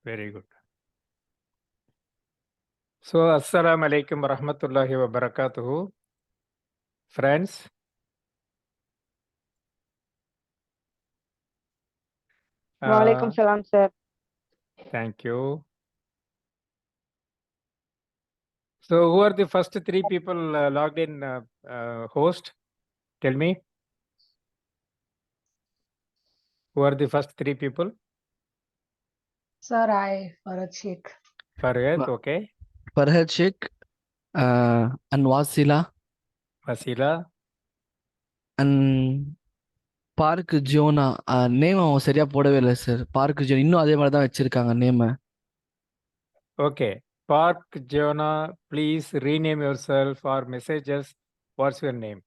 Very good. So, Assalamu alaikum wa rahmatullahi wa barakatuhu. Friends, Walaikum salam, sir. thank you. So, who are the first three people logged in host? Tell me. Who are the first three people? Sir, Farhad Sheikh. Farhad, Wa- okay. Farhad Sheikh and Wasila Wasila, and park ஜோனா name அவன் சரியா போடவே இல்லை sir. Park zone இன்னும் அதே மாதிரி தான் வச்சிருக்காங்க name. okay. Park Jonah, please rename yourself or messages. What's your name?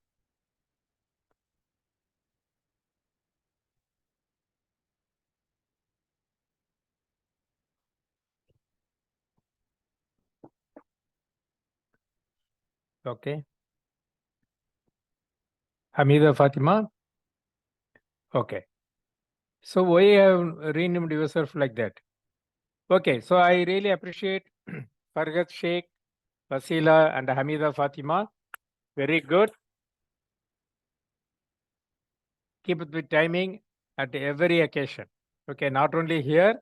Okay. Hamida Fatima. Okay. So why you have renamed yourself like that? Okay. So I really appreciate Farhad Sheikh, Wasila, and Hamida Fatima. Very good. Keep it with timing at every occasion. Okay. Not only here,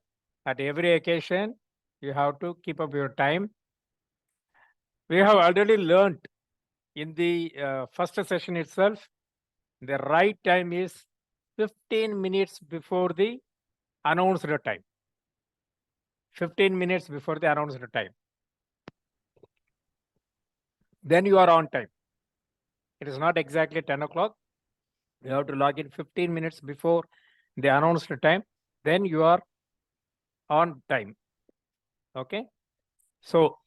at every occasion, you have to keep up your time. We have already learned in the first session itself, the right time is 15 minutes before the announced time. 15 minutes before the announced time. Then you are on time. It is not exactly 10 o'clock. You have to log in 15 minutes before the announced time. Then you are on time. Okay. So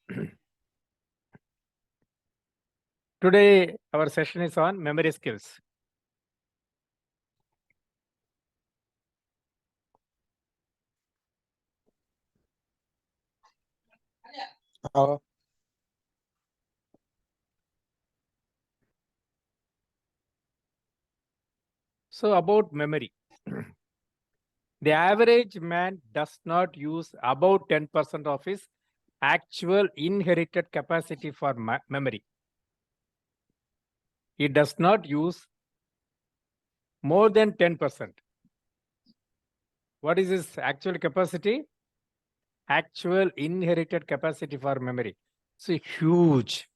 today our session is on memory skills. So about memory. The average man does not use about 10% of his actual inherited capacity for memory. He does not use more than 10%. What is his actual capacity? Actual inherited capacity for memory. So huge.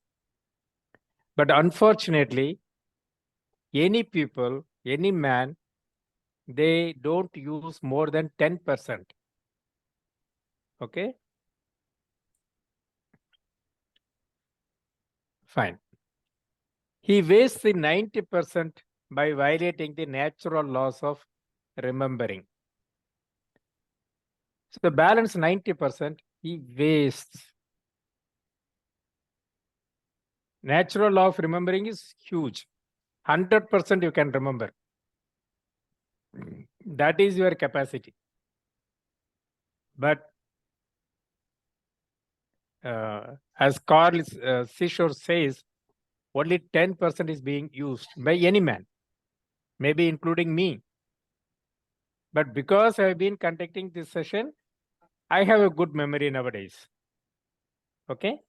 But unfortunately, any people, any man, they don't use more than 10%. Okay? Fine. He wastes the 90% by violating the natural laws of remembering. So the balance 90%, he wastes. Natural law of remembering is huge. 100% you can remember. That is your capacity. But as Carl Seashore says, only 10% is being used by any man, maybe including me. But because I have been conducting this session, I have a good memory nowadays. Okay.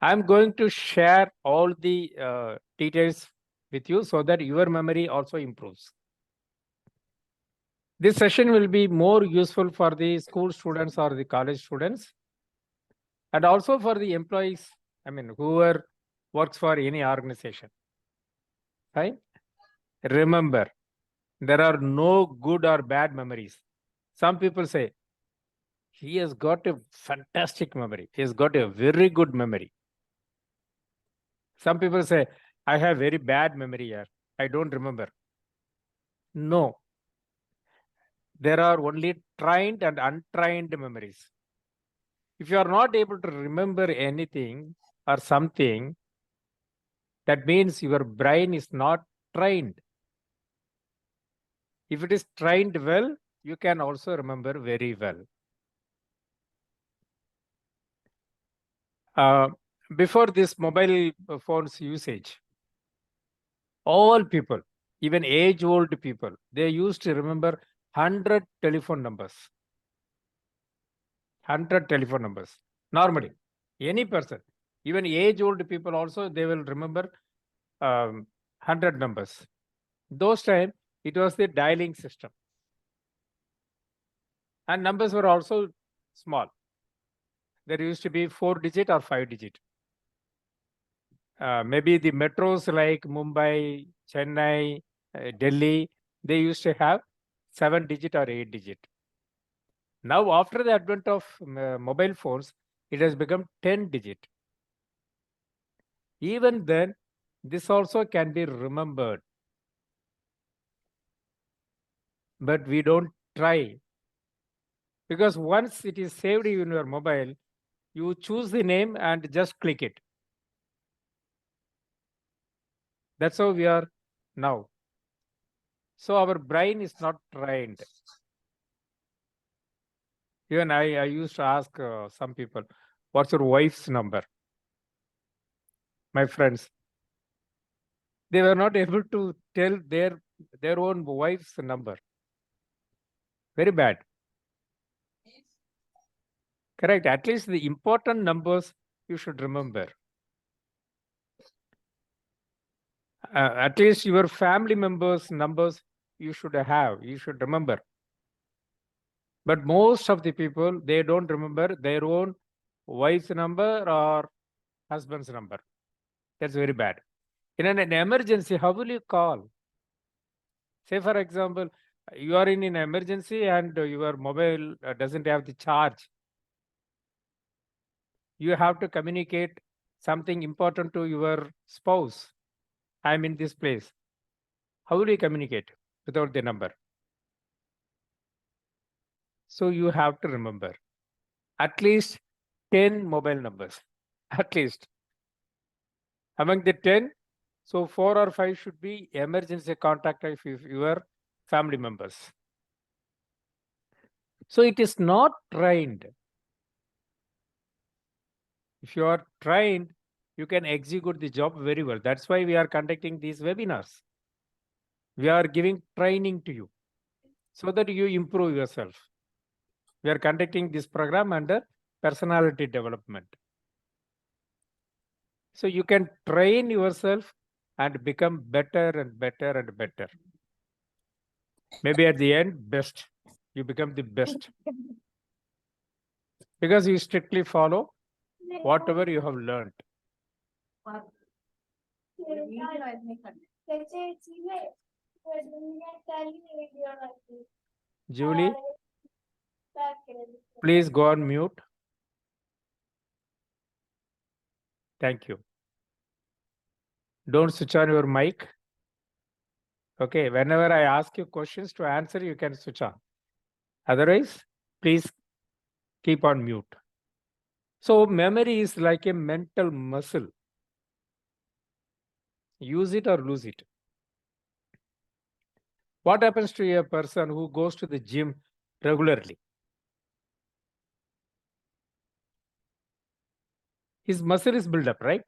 I'm going to share all the details with you so that your memory also improves. This session will be more useful for the school students or the college students, and also for the employees, whoever works for any organization. Right? Remember, there are no good or bad memories. Some people say, he has got a fantastic memory. He has got a very good memory. Some people say, I have very bad memory here. I don't remember. No. There are only trained and untrained memories. If you are not able to remember anything or something, that means your brain is not trained. If it is trained well, you can also remember very well. Before this mobile phones usage, all people, even age-old people, they used to remember 100 telephone numbers. 100 telephone numbers. Normally, any person, even age-old people also, they will remember 100 numbers. Those time, it was the dialing system. And numbers were also small. There used to be 4-digit or 5-digit. Maybe the metros like Mumbai, Chennai, Delhi, they used to have 7-digit or 8-digit. Now, after the advent of mobile phones, it has become 10-digit. Even then, this also can be remembered. But we don't try. Because once it is saved in your mobile, you choose the name and just click it. That's how we are now. So our brain is not trained. Even I used to ask some people, what's your wife's number? My friends, they were not able to tell their own wife's number. Very bad. Correct. At least the important numbers you should remember. At least your family members' numbers you should have, you should remember. But most of the people, they don't remember their own wife's number or husband's number. That's very bad. In an emergency, how will you call? Say, for example, you are in an emergency and your mobile doesn't have the charge. You have to communicate something important to your spouse. I'm in this place. How will you communicate without the number? So you have to remember at least 10 mobile numbers, at least. Among the 10, so 4 or 5 should be emergency contact of your family members. So it is not trained. If you are trained, you can execute the job very well. That's why we are conducting these webinars. We are giving training to you so that you improve yourself. We are conducting this program under personality development. So you can train yourself and become better and better and better. Maybe at the end, best. You become the best. Because you strictly follow whatever you have learned. Julie, please go on mute. Thank you. Don't switch on your mic. Okay, whenever I ask you questions to answer, you can switch on. Otherwise, please keep on mute. So memory is like a mental muscle. Use it or lose it. What happens to a person who goes to the gym regularly? His muscle is built up, right?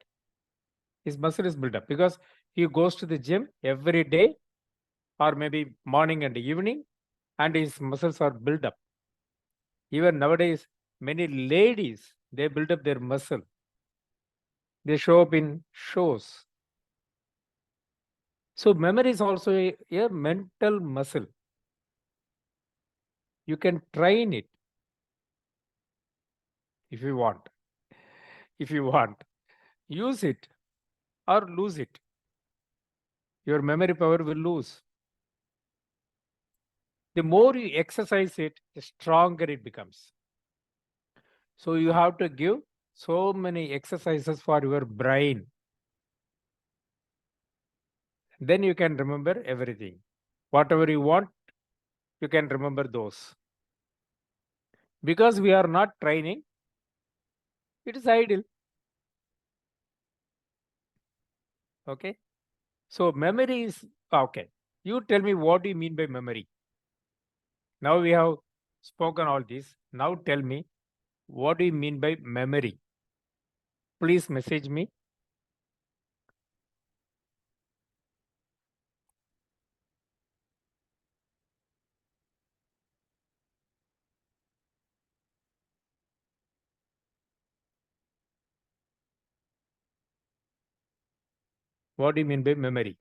His muscle is built up because he goes to the gym every day or maybe morning and evening, and his muscles are built up. Even nowadays, many ladies, they build up their muscle. They show up in shows. So memory is also a mental muscle. You can train it if you want. If you want, use it or lose it. Your memory power will lose. The more you exercise it, the stronger it becomes. So you have to give so many exercises for your brain. Then you can remember everything. Whatever you want, you can remember those. Because we are not training, it is idle. Okay. So memory is okay. You tell me, what do you mean by memory? Now we have spoken all this. Now tell me, what do you mean by memory? Please message me. What do you mean by memory?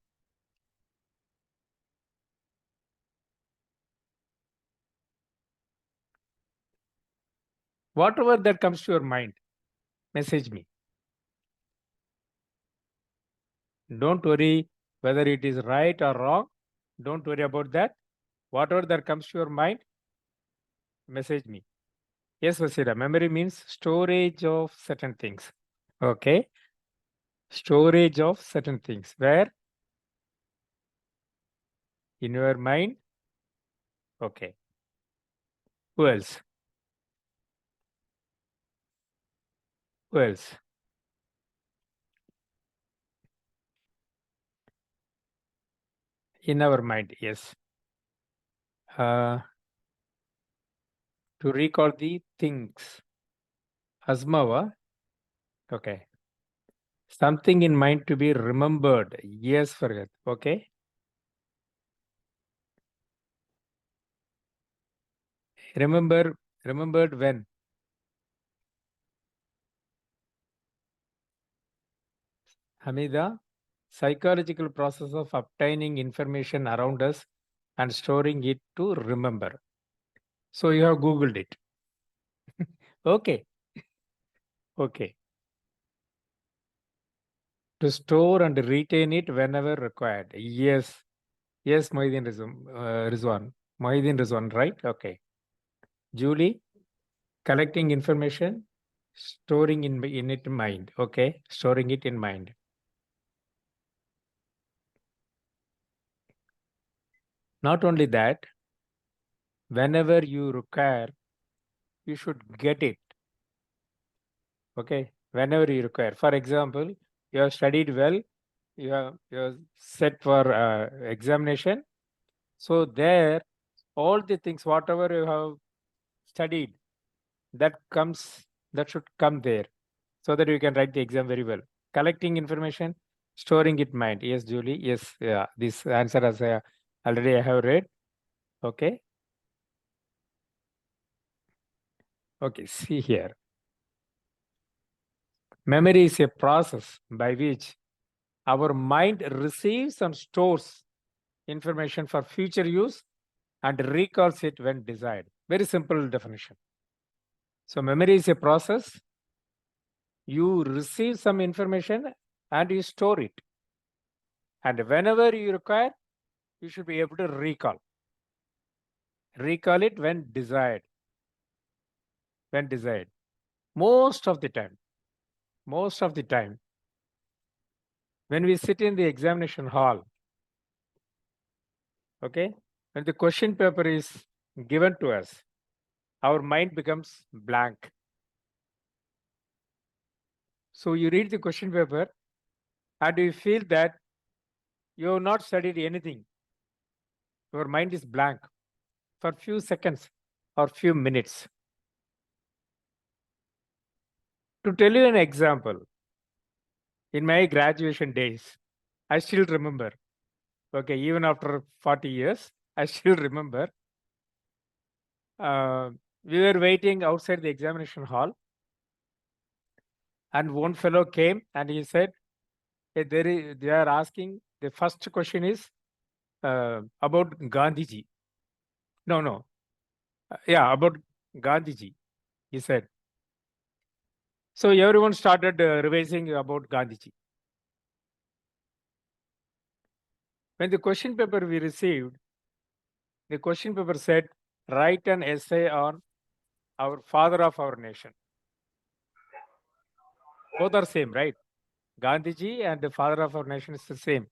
Whatever that comes to your mind, message me. Don't worry whether it is right or wrong. Don't worry about that. Whatever that comes to your mind, message me. Yes, Vasira, memory means storage of certain things. Okay. Storage of certain things. Where? In your mind. Okay. Who else? Who else? In our mind, yes. To recall the things. Asmava. Okay. Something in mind to be remembered. Yes, forget. Okay. Remembered when? Hamida, psychological process of obtaining information around us and storing it to remember. So you have Googled it. Okay. Okay. To store and retain it whenever required. Yes. Yes, Mohideen Rizwan. Mohideen Rizwan, right? Okay. Julie, collecting information, storing in it mind. Okay. Storing it in mind. Not only that, whenever you require, you should get it. Okay. Whenever you require. For example, you have studied well, you are set for examination. So there, all the things, whatever you have studied, that should come there, so that you can write the exam very well. Collecting information, storing it mind. Yes, Julie. Yes, yeah. This answer as already I have read. Okay. Okay. See here. Memory is a process by which our mind receives and stores information for future use and recalls it when desired. Very simple definition. So memory is a process. You receive some information and you store it. And whenever you require, you should be able to recall. Recall it when desired. When desired. Most of the time, when we sit in the examination hall, okay, when the question paper is given to us, our mind becomes blank. So you read the question paper and you feel that you have not studied anything. Your mind is blank for few seconds or few minutes. To tell you an example, in my graduation days, I still remember. Okay, even after 40 years, I still remember. We were waiting outside the examination hall, and one fellow came and he said, hey, they are asking, the first question is about Gandhiji. No. Yeah, about Gandhiji, he said. So everyone started revising about Gandhiji. When the question paper we received, the question paper said, write an essay on our father of our nation. Both are same, right? Gandhiji and the father of our nation is the same.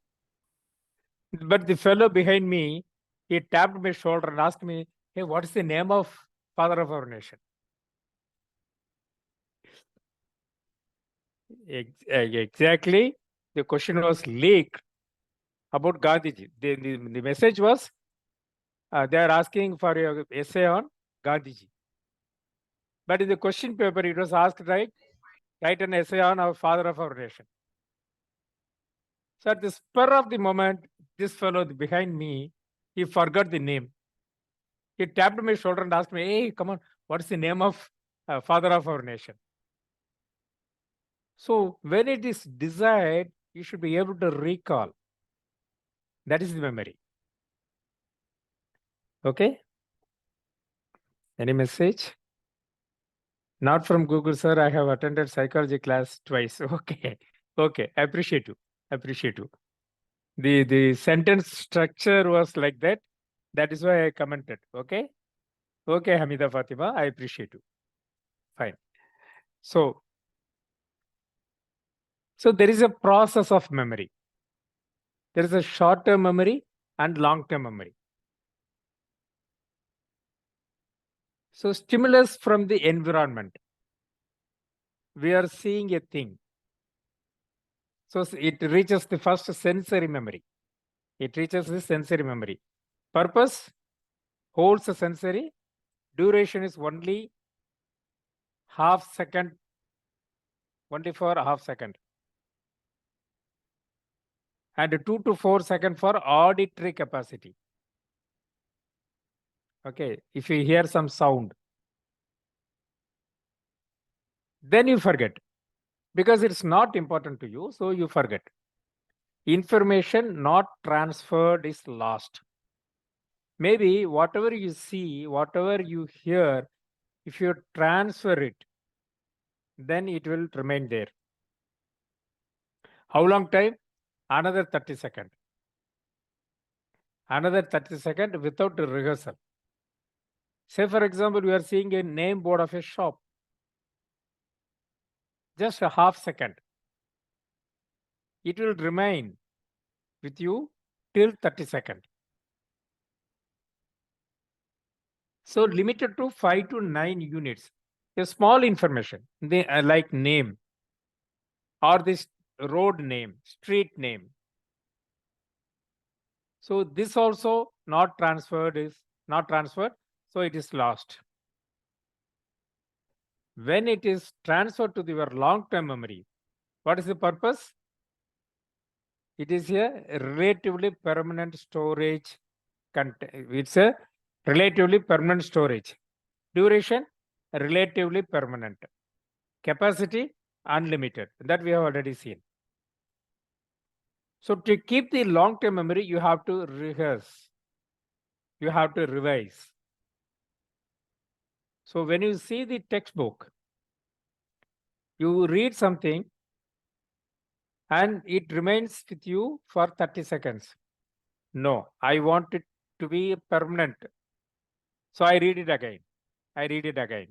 But the fellow behind me, he tapped my shoulder and asked me, hey, what is the name of father of our nation? Exactly. The question was leaked about Gandhiji. The message was, they are asking for your essay on Gandhiji. But in the question paper, it was asked, right? Write an essay on our father of our nation. So at the spur of the moment, this fellow behind me, he forgot the name. He tapped my shoulder and asked me, hey, come on, what's the name of father of our nation? So when it is desired, you should be able to recall. That is the memory. Okay? Any message? Not from Google, sir. I have attended psychology class twice. Okay. Okay. I appreciate you. Appreciate you. The sentence structure was like that. That is why I commented. Okay. Okay, Hamida Fatima. I appreciate you. Fine. So there is a process of memory. There is a short-term memory and long-term memory. So stimulus from the environment. We are seeing a thing. So it reaches the first sensory memory. It reaches the sensory memory. Purpose holds the sensory. Duration is only half second, only for a half second. And 2 to 4 seconds for auditory capacity. Okay, if you hear some sound, then you forget because it's not important to you, so you forget. Information not transferred is lost. Maybe whatever you see, whatever you hear, if you transfer it, then it will remain there. How long time? Another 30 seconds. Another 30 seconds without rehearsal. Say, for example, you are seeing a name board of a shop. Just a half second. It will remain with you till 30 seconds. So limited to 5 to 9 units. A small information, like name or this road name, street name. So this also not transferred, so it is lost. When it is transferred to your long-term memory, what is the purpose? It is a relatively permanent storage. It's a relatively permanent storage. Duration, relatively permanent. Capacity, unlimited. That we have already seen. So to keep the long-term memory, you have to rehearse. You have to revise. So when you see the textbook, you read something and it remains with you for 30 seconds. No, I want it to be permanent. So I read it again. I read it again.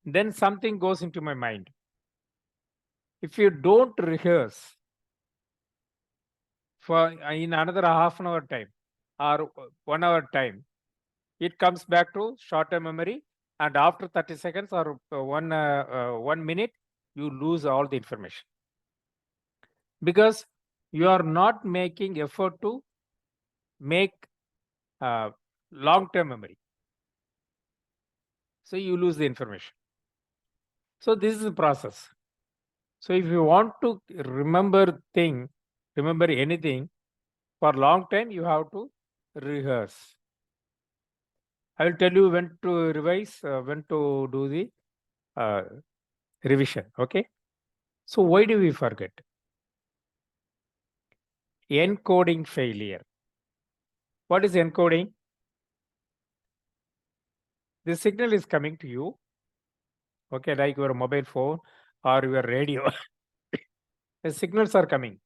Then something goes into my mind. If you don't rehearse for in another half an hour time or 1 hour time, it comes back to short-term memory, and after 30 seconds or 1 minute, you lose all the information because you are not making effort to make long-term memory. So you lose the information. So this is the process. So if you want to remember anything for long time, you have to rehearse. I will tell you when to revise, when to do the revision. Okay. So why do we forget? Encoding failure. What is encoding? The signal is coming to you. Okay, like your mobile phone or your radio. The signals are coming.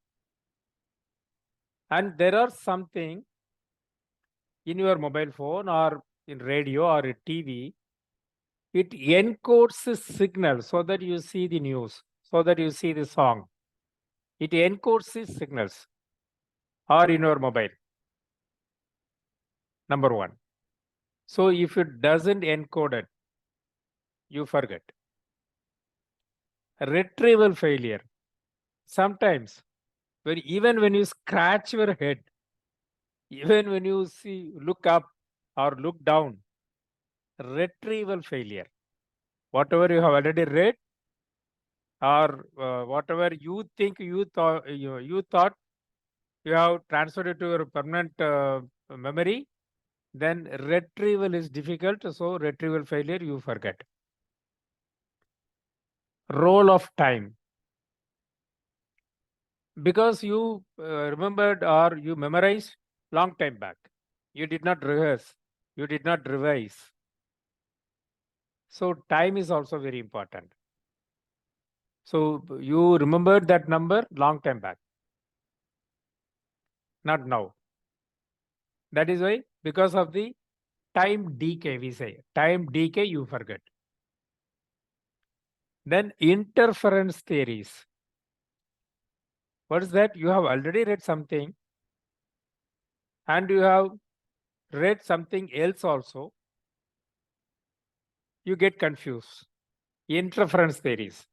And there are something in your mobile phone or in radio or in TV. It encodes the signal so that you see the news, so that you see the song. It encodes the signals or in your mobile. Number one. So if it doesn't encode it, you forget. Retrieval failure. Sometimes, even when you scratch your head, even when you look up or look down, retrieval failure. Whatever you have already read, or whatever you think you thought you have transferred it to your permanent memory, then retrieval is difficult. So retrieval failure, you forget. Roll of time. Because you remembered or you memorized long time back. You did not rehearse. You did not revise. So time is also very important. So you remembered that number long time back, not now. That is why, because of the time decay, we say time decay, you forget. Then interference theories. What is that? You have already read something and you have read something else also. You get confused. Interference theories.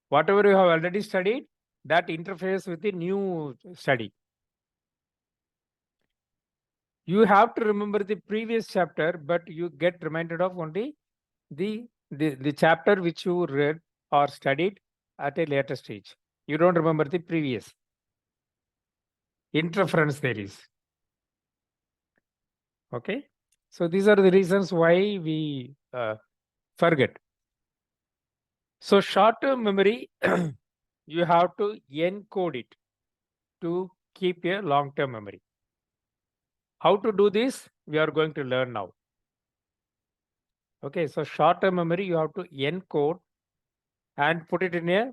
Whatever you have already studied, that interferes with the new study. You have to remember the previous chapter, but you get reminded of only the chapter which you read or studied at a later stage. You don't remember the previous. Interference theories. Okay. So these are the reasons why we forget. So short-term memory, you have to encode it to keep a long-term memory. How to do this? We are going to learn now. Okay, so short-term memory, you have to encode and put it in a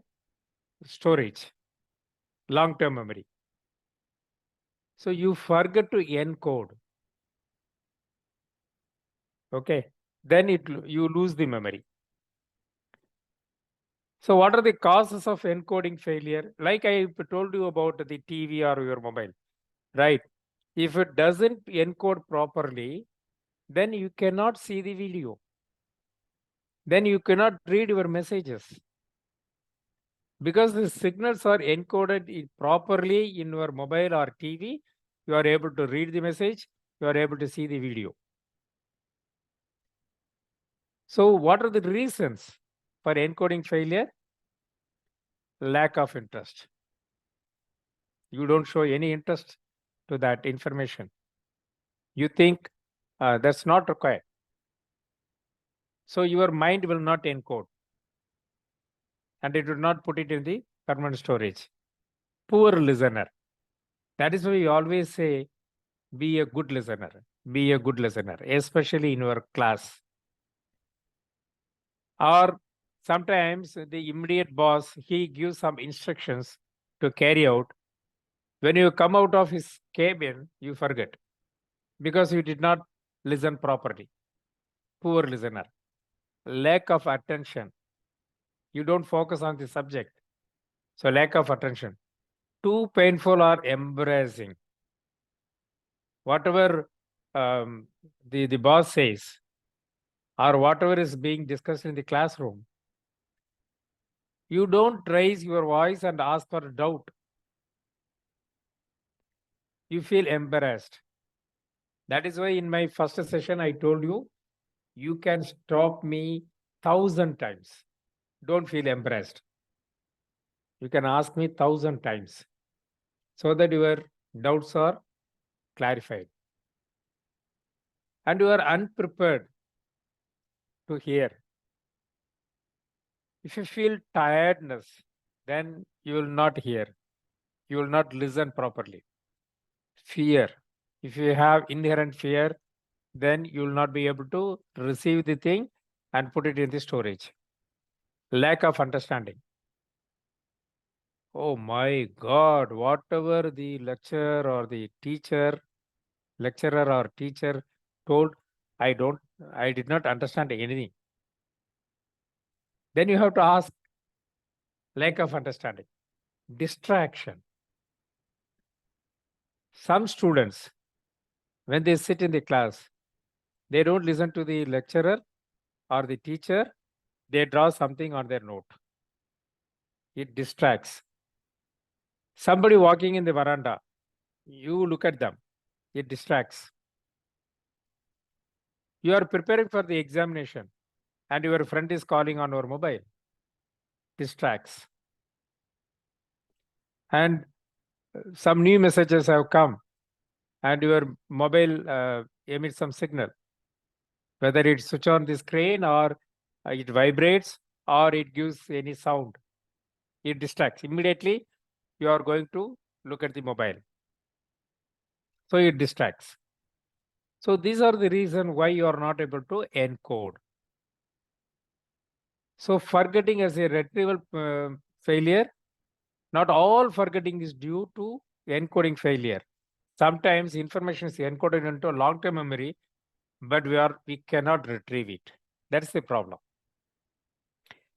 storage, long-term memory. So you forget to encode. Okay, then you lose the memory. So what are the causes of encoding failure? Like I told you about the TV or your mobile, right? If it doesn't encode properly, then you cannot see the video. Then you cannot read your messages. Because the signals are encoded properly in your mobile or TV, you are able to read the message, you are able to see the video. So what are the reasons for encoding failure? Lack of interest. You don't show any interest to that information. You think that's not required. So your mind will not encode and it will not put it in the permanent storage. Poor listener. That is why we always say, be a good listener. Be a good listener, especially in your class. Or sometimes the immediate boss, he gives some instructions to carry out. When you come out of his cabin, you forget because you did not listen properly. Poor listener. Lack of attention. You don't focus on the subject. So lack of attention. Too painful or embarrassing. Whatever the boss says or whatever is being discussed in the classroom, you don't raise your voice and ask for doubt. You feel embarrassed. That is why in my first session, I told you, you can stop me 1,000 times. Don't feel embarrassed. You can ask me 1,000 times so that your doubts are clarified. And you are unprepared to hear. If you feel tiredness, then you will not hear. You will not listen properly. Fear. If you have inherent fear, then you will not be able to receive the thing and put it in the storage. Lack of understanding. Oh my God, whatever the lecturer or the lecturer or teacher told, I did not understand anything. Then you have to ask, lack of understanding. Distraction. Some students, when they sit in the class, they don't listen to the lecturer or the teacher, they draw something on their note. It distracts. Somebody walking in the veranda, you look at them, it distracts. You are preparing for the examination and your friend is calling on your mobile, distracts. And some new messages have come and your mobile emits some signal, whether it switch on the screen or it vibrates or it gives any sound. It distracts. Immediately you are going to look at the mobile. So it distracts. So these are the reason why you are not able to encode. So forgetting as a retrieval failure, not all forgetting is due to encoding failure. Sometimes information is encoded into a long-term memory, but we cannot retrieve it. That's the problem.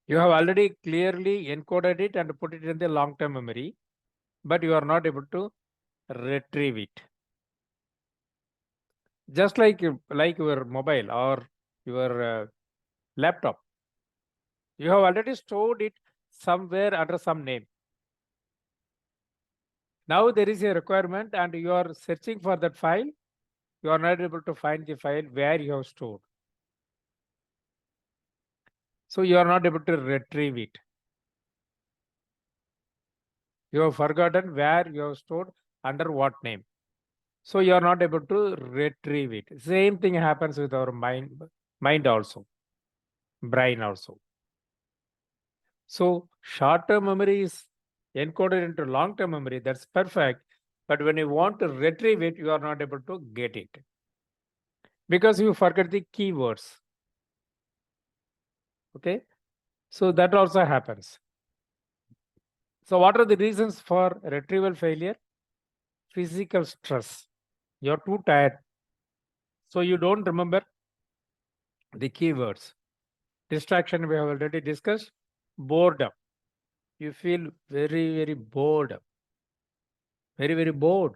You have already clearly encoded it and put it in the long-term memory, but you are not able to retrieve it. Just like your mobile or your laptop, you have already stored it somewhere under some name. Now there is a requirement and you are searching for that file. You are not able to find the file where you have stored. So you are not able to retrieve it. You have forgotten where you have stored under what name. So you are not able to retrieve it. Same thing happens with our mind also, brain also. So short-term memory is encoded into long-term memory. That's perfect. But when you want to retrieve it, you are not able to get it because you forget the keywords. Okay. So that also happens. So what are the reasons for retrieval failure? Physical stress. You're too tired. So you don't remember the keywords. Distraction we have already discussed. Boredom. You feel very, very bored. Very, very bored.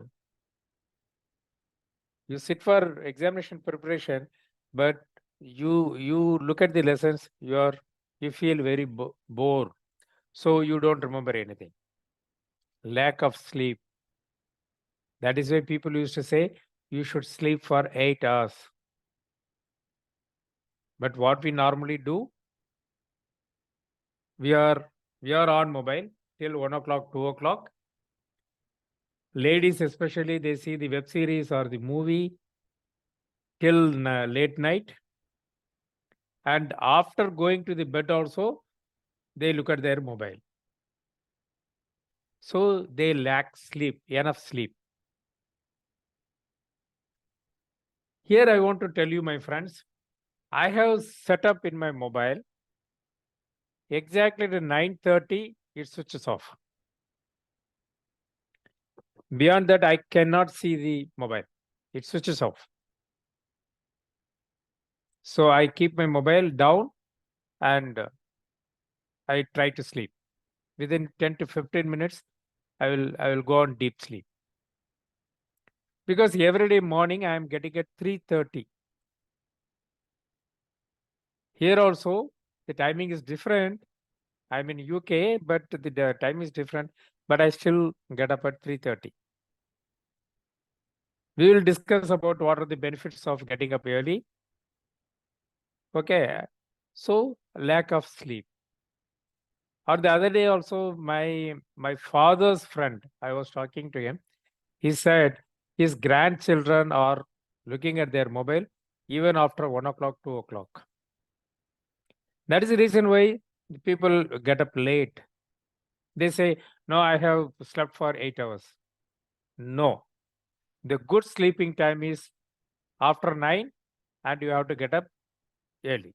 You sit for examination preparation, but you look at the lessons, you feel very bored. So you don't remember anything. Lack of sleep. That is why people used to say you should sleep for 8 hours. But what we normally do, we are on mobile till 1 o'clock, 2 o'clock. Ladies especially, they see the web series or the movie till late night. And after going to the bed also, they look at their mobile. So they lack sleep, enough sleep. Here I want to tell you, my friends, I have set up in my mobile exactly at 9:30, it switches off. Beyond that, I cannot see the mobile. It switches off. So I keep my mobile down and I try to sleep. Within 10 to 15 minutes, I will go on deep sleep. Because every day morning I am getting at 3:30. Here also, the timing is different. I'm in UK, but the time is different. But I still get up at 3:30. We will discuss about what are the benefits of getting up early. Okay. So lack of sleep. Or the other day also, my father's friend, I was talking to him. He said his grandchildren are looking at their mobile even after 1 o'clock, 2 o'clock. That is the reason why the people get up late. They say, no, I have slept for 8 hours. No. The good sleeping time is after 9 and you have to get up early.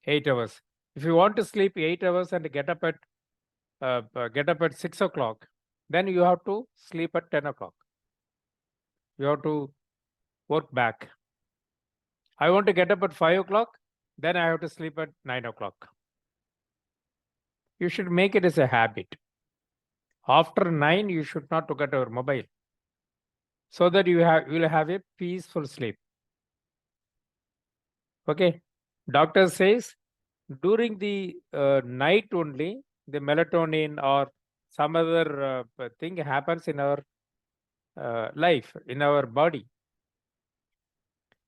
8 hours. If you want to sleep 8 hours and get up at 6 o'clock, then you have to sleep at 10 o'clock. You have to work back. I want to get up at 5 o'clock, then I have to sleep at 9 o'clock. You should make it as a habit. After 9, you should not look at your mobile so that you will have a peaceful sleep. Okay. Doctor says during the night only, the melatonin or some other thing happens in our life, in our body.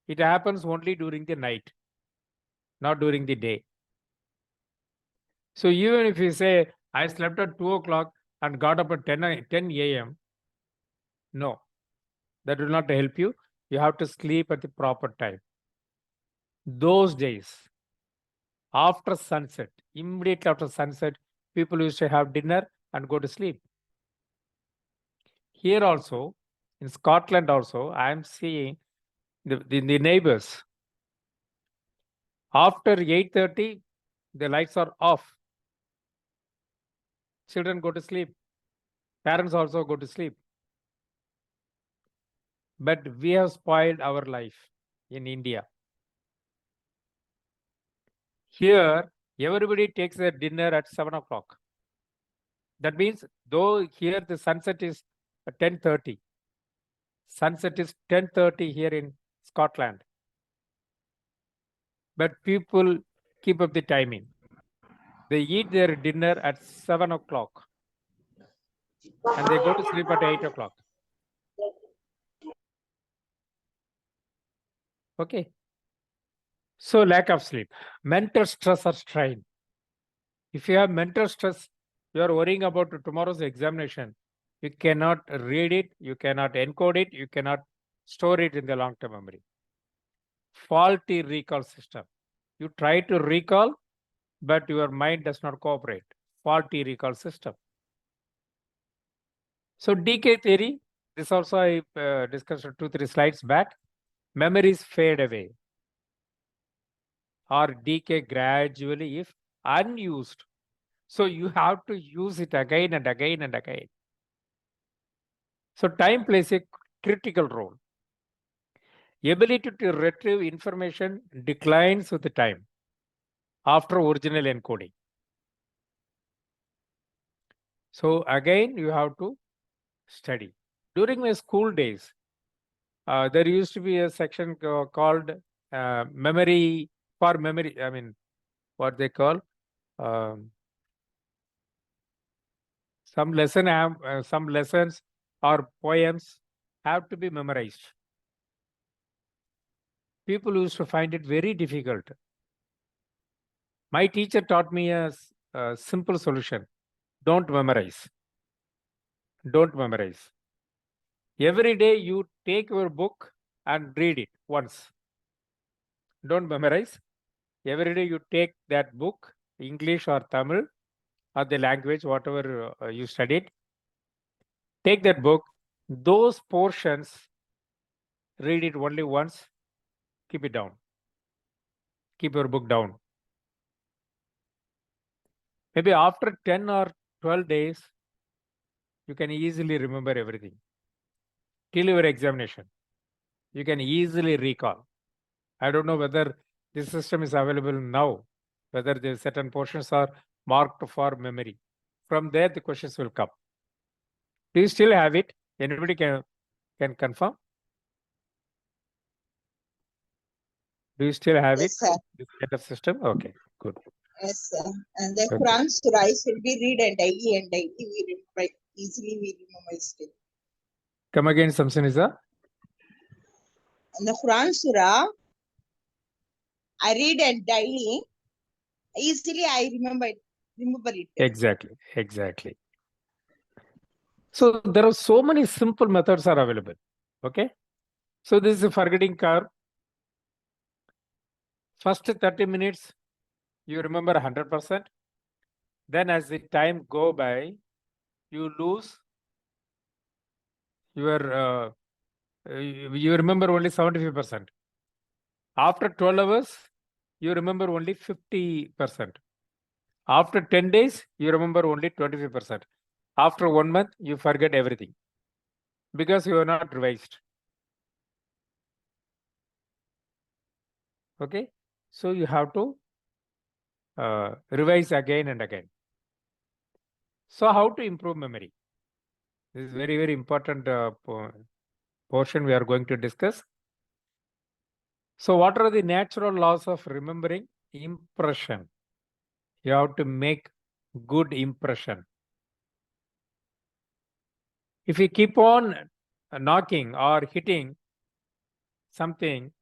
It happens only during the night, not during the day. So even if you say, I slept at 2 o'clock and got up at 10 a.m., no, that will not help you. You have to sleep at the proper time. Those days, after sunset, immediately after sunset, people used to have dinner and go to sleep. Here also, in Scotland also, I am seeing the neighbors. After 8:30, the lights are off. Children go to sleep. Parents also go to sleep. But we have spoiled our life in India. Here, everybody takes their dinner at 7 o'clock. That means, though here the sunset is at 10:30, sunset is 10:30 here in Scotland. But people keep up the timing. They eat their dinner at 7 o'clock and they go to sleep at 8 o'clock. Okay. So lack of sleep, mental stress or strain. If you have mental stress, you are worrying about tomorrow's examination. You cannot read it, you cannot encode it, you cannot store it in the long-term memory. Faulty recall system. You try to recall, but your mind does not cooperate. Faulty recall system. So decay theory, this also I discussed 2-3 slides back. Memories fade away or decay gradually if unused. So you have to use it again and again and again. So time plays a critical role. Ability to retrieve information declines with the time after original encoding. So again, you have to study. During my school days, there used to be a section called memory for memory. I mean, what they call some lessons or poems have to be memorized. People used to find it very difficult. My teacher taught me a simple solution. Don't memorize. Don't memorize. Every day you take your book and read it once. Don't memorize. Every day you take that book, English or Tamil or the language, whatever you studied. Take that book, those portions, read it only once, keep it down. Keep your book down. Maybe after 10 or 12 days, you can easily remember everything. Till your examination, you can easily recall. I don't know whether this system is available now, whether the certain portions are marked for memory. From there, the questions will come. Do you still have it? Anybody can confirm? Do you still have it? Yes, sir. This kind of system? Okay, good. Yes, sir. And the Okay. Quran Surah should be read and daily we remember easily we remember still. Come again, Samsoniza. And the Quran Surah, I read and daily, easily I remember it. Exactly. So there are so many simple methods are available. Okay. So this is a forgetting curve. First 30 minutes, you remember 100%. Then as the time go by, you lose your, you remember only 75%. After 12 hours, you remember only 50%. After 10 days, you remember only 25%. After 1 month, you forget everything because you are not revised. Okay. So you have to revise again and again. So how to improve memory? This is very, very important portion we are going to discuss. So what are the natural laws of remembering? Impression. You have to make good impression. If you keep on knocking or hitting something,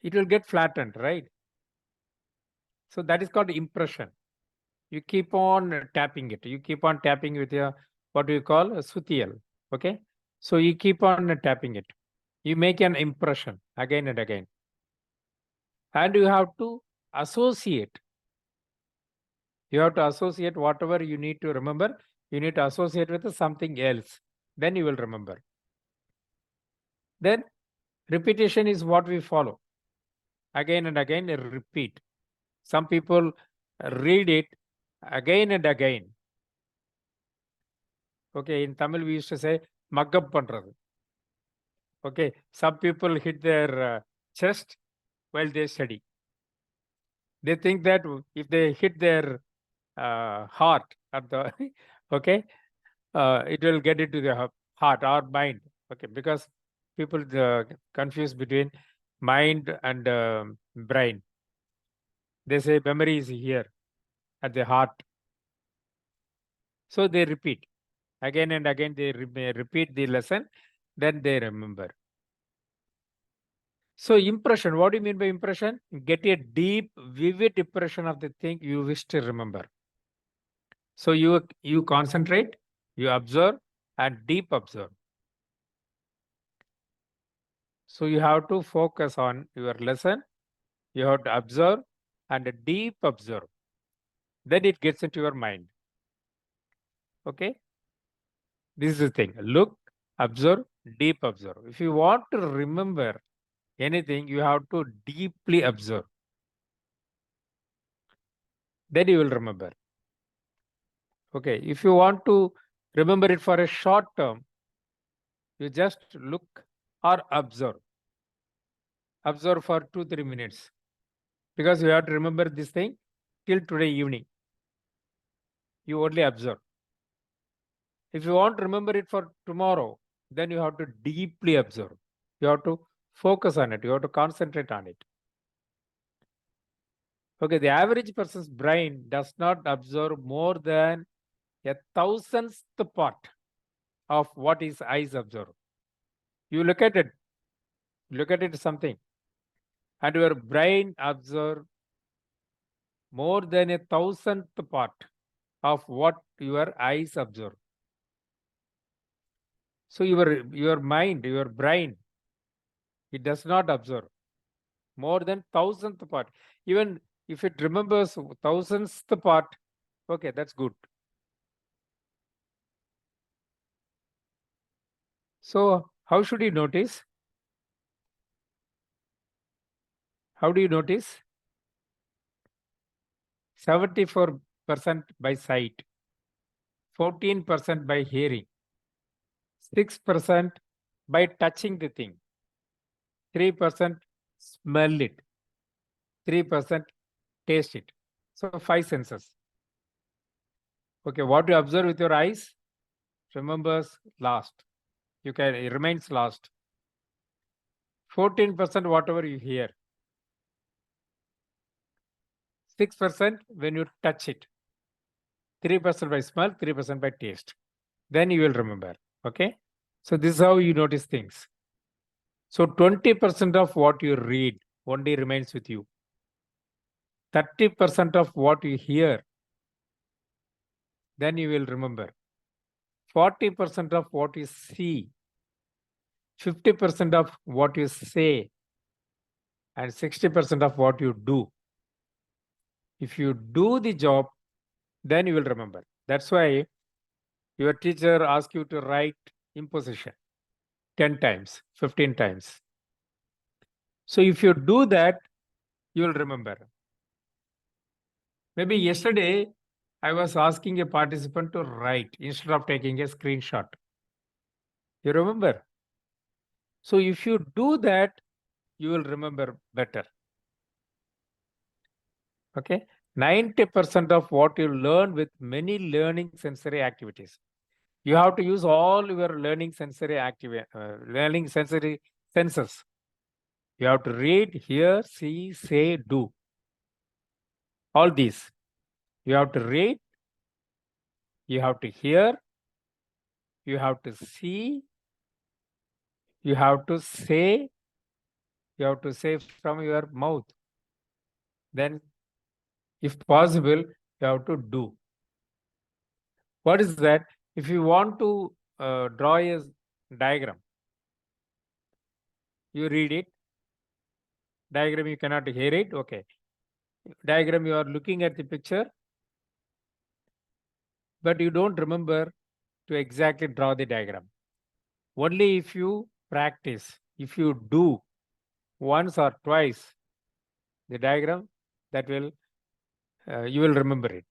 it will get flattened, right? So that is called impression. You keep on tapping it. You keep on tapping with your, what do you call, a sutiyal. Okay. So you keep on tapping it. You make an impression again and again. And you have to associate You have to associate whatever you need to remember, you need to associate with something else. Then you will remember. Then repetition is what we follow. Again and again, repeat. Some people read it again and again. Okay, in Tamil we used to say "Maggap pandrathu." Okay, some people hit their chest while they study. They think that if they hit their heart at the okay, it will get into the heart or mind. Okay, because people confuse between mind and brain. They say memory is here at the heart. So they repeat again and again. They repeat the lesson, then they remember. So impression, what do you mean by impression? Get a deep, vivid impression of the thing you wish to remember. So you concentrate, you observe, and deep observe. So you have to focus on your lesson, you have to observe and deep observe. Then it gets into your mind. Okay? This is the thing. Look, observe, deep observe. If you want to remember anything, you have to deeply observe. Then you will remember. Okay, if you want to remember it for a short term, you just look or observe. Observe for 2-3 minutes. Because you have to remember this thing till today evening. You only observe. If you want to remember it for tomorrow, then you have to deeply observe. You have to focus on it. You have to concentrate on it. Okay, the average person's brain does not absorb more than 1,000th part of what his eyes observe. You look at it something, and your brain absorb more than 1,000th part of what your eyes observe. So your mind, your brain, it does not observe more than 1,000th part. Even if it remembers 1,000th part, okay, that's good. So how should you notice? How do you notice? 74% by sight, 14% by hearing, 6% by touching the thing, 3% smell it, 3% taste it. So 5 senses. Okay, what you observe with your eyes remembers last. It remains last. 14% whatever you hear. 6% when you touch it. 3% by smell, 3% by taste. Then you will remember. Okay. So this is how you notice things. So 20% of what you read only remains with you. 30% of what you hear, then you will remember. 40% of what you see, 50% of what you say, and 60% of what you do. If you do the job, then you will remember. That's why your teacher asks you to write imposition 10 times, 15 times. So if you do that, you will remember. Maybe yesterday, I was asking a participant to write instead of taking a screenshot. You remember? So if you do that, you will remember better. Okay. 90% of what you learn with many learning sensory activities. You have to use all your learning sensory senses. You have to read, hear, see, say, do. All these. You have to read, you have to hear, you have to see, you have to say from your mouth. Then, if possible, you have to do. What is that? If you want to draw a diagram, you read it. Diagram, you cannot hear it. Okay. Diagram, you are looking at the picture. but you don't remember to exactly draw the diagram. Only if you practice, if you do once or twice the diagram, that will you will remember it.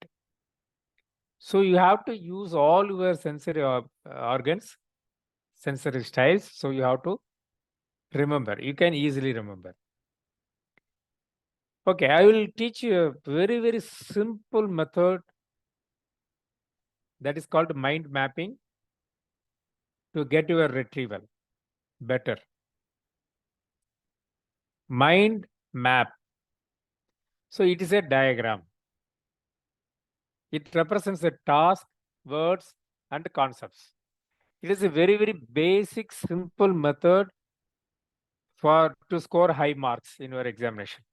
So you have to use all your sensory organs, sensory styles. So you have to remember. You can easily remember. Okay, I will teach you a very, very simple method that is called mind mapping to get your retrieval better. Mind map. So it is a diagram. It represents a task, words, and concepts. It is a very, very basic, simple method for to score high marks in your examination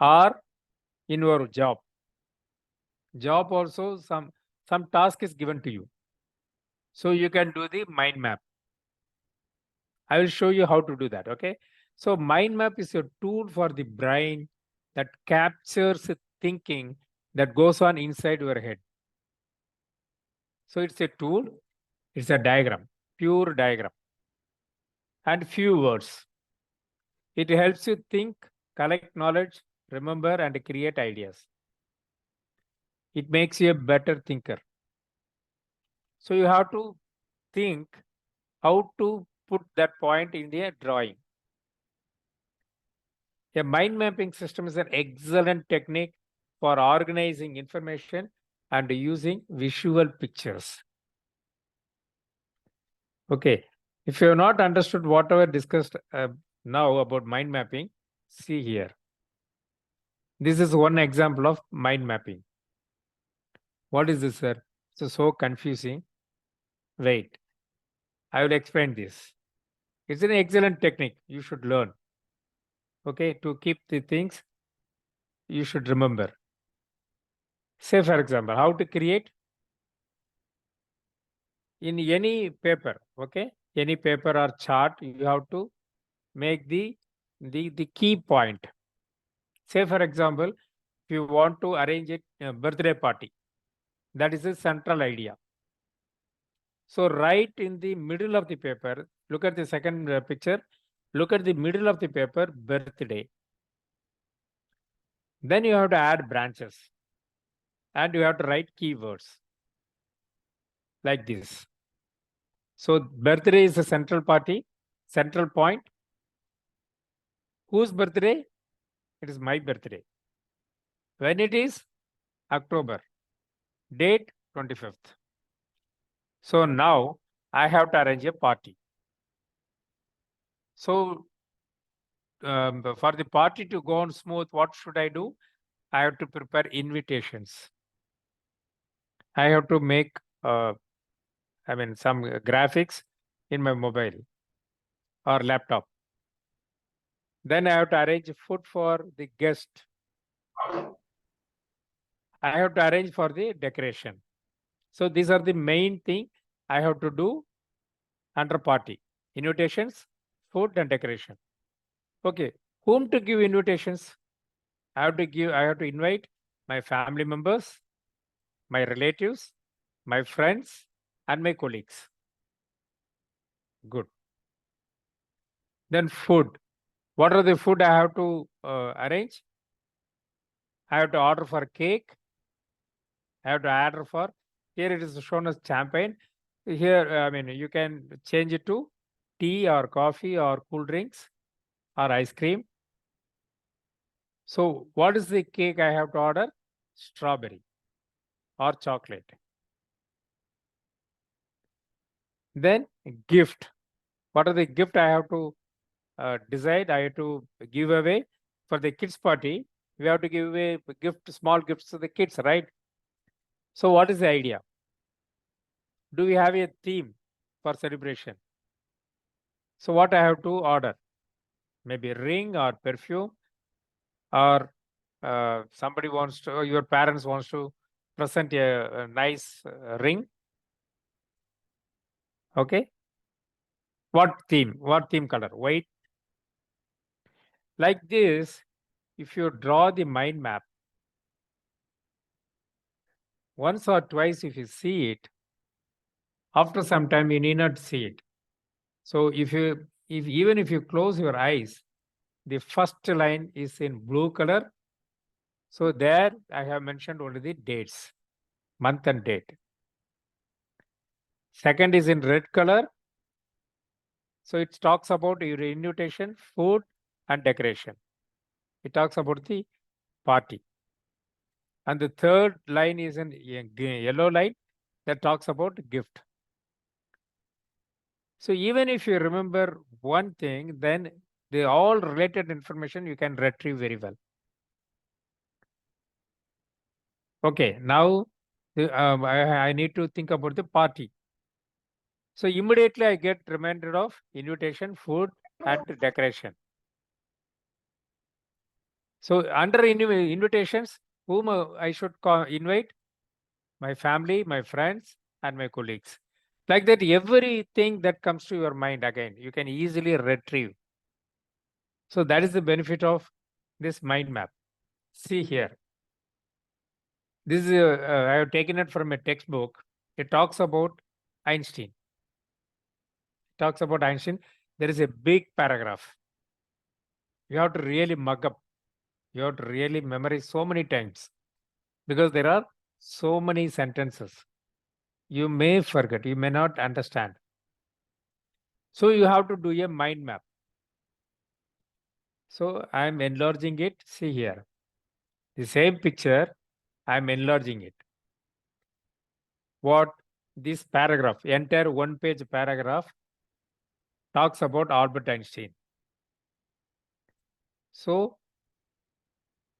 or in your job. Job also some task is given to you. So you can do the mind map. I will show you how to do that. Okay. So mind map is a tool for the brain that captures thinking that goes on inside your head. So it's a tool, it's a diagram, pure diagram, and few words. It helps you think, collect knowledge, remember, and create ideas. It makes you a better thinker. So you have to think how to put that point in the drawing. A mind mapping system is an excellent technique for organizing information and using visual pictures. Okay, if you have not understood whatever discussed now about mind mapping, see here. This is one example of mind mapping. What is this, sir? It's so confusing. Wait, I will explain this. It's an excellent technique. You should learn. Okay, to keep the things you should remember. Say, for example, how to create in any paper, okay? Any paper or chart, you have to make the key point. Say, for example, if you want to arrange a birthday party, that is a central idea. So right in the middle of the paper, look at the second picture, look at the middle of the paper, birthday. Then you have to add branches and you have to write keywords like this. So birthday is a central party, central point. Whose birthday? It is my birthday. When it is? October. Date 25th. So now I have to arrange a party. So for the party to go on smooth, what should I do? I have to prepare invitations. I have to make, some graphics in my mobile or laptop. Then I have to arrange food for the guest. I have to arrange for the decoration. So these are the main thing I have to do under party. Invitations, food and decoration. Okay, whom to give invitations? I have to invite my family members, my relatives, my friends, and my colleagues. Good. Then food. What are the food I have to arrange? I have to order for cake. I have to order for, here it is shown as champagne. Here, you can change it to tea or coffee or cool drinks or ice cream. So what is the cake I have to order? Strawberry or chocolate. Then gift. What are the gift I have to decide? I have to give away for the kids party. We have to give away gift, small gifts to the kids, right? So what is the idea? Do we have a theme for celebration? So what I have to order? Maybe ring or perfume, or somebody wants to, your parents wants to present a nice ring. Okay. What theme? What theme color? White. Like this, if you draw the mind map, once or twice if you see it, after some time you need not see it. So if even if you close your eyes, the first line is in blue color. So there I have mentioned only the dates, month and date. Second is in red color. So it talks about your invitation, food, and decoration. It talks about the party. And the third line is in yellow line that talks about gift. So even if you remember one thing, then the all related information you can retrieve very well. Okay, now I need to think about the party. So immediately I get reminded of invitation, food, and decoration. So under invitations, whom I should invite? My family, my friends, and my colleagues. Like that, everything that comes to your mind again, you can easily retrieve. So that is the benefit of this mind map. See here. This is I have taken it from a textbook. It talks about Einstein. Talks about Einstein. There is a big paragraph. You have to really mug up. You have to really memorize so many times because there are so many sentences. You may forget, you may not understand. So you have to do a mind map. So I am enlarging it. See here. The same picture, I am enlarging it. What this paragraph, entire one-page paragraph, talks about Albert Einstein. So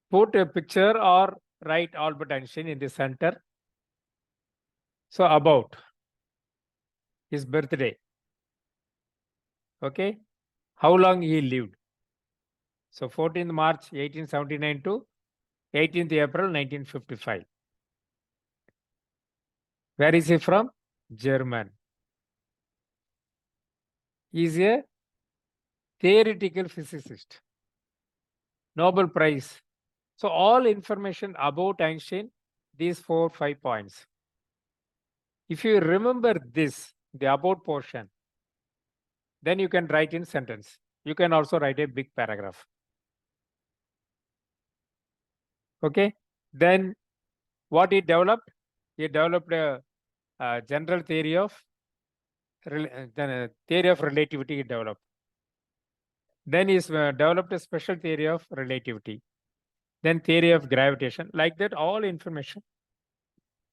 put a picture or write Albert Einstein in the center. So about his birthday. Okay. How long he lived. So 14th March 1879 to 18th April 1955. Where is he from? German. He is a theoretical physicist. Nobel Prize. So all information about Einstein, these 4-5 points. If you remember this, the about portion, then you can write in sentence. You can also write a big paragraph. Okay. Then what he developed? He developed a general theory of theory of relativity. He developed. Then he developed a special theory of relativity. Then theory of gravitation. Like that, all information.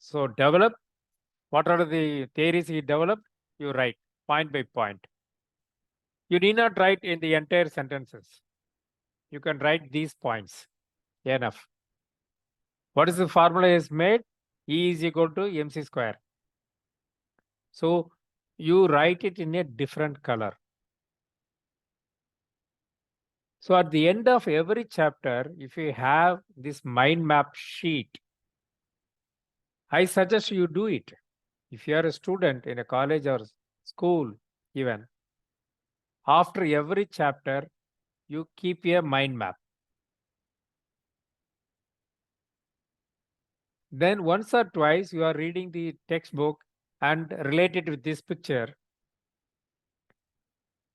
So develop. What are the theories he developed? You write point by point. You need not write in the entire sentences. You can write these points. Enough. What is the formula is made? E is equal to mc square. So you write it in a different color. So at the end of every chapter, if you have this mind map sheet, I suggest you do it. If you are a student in a college or school, even after every chapter, you keep a mind map. Then once or twice you are reading the textbook and relate it with this picture.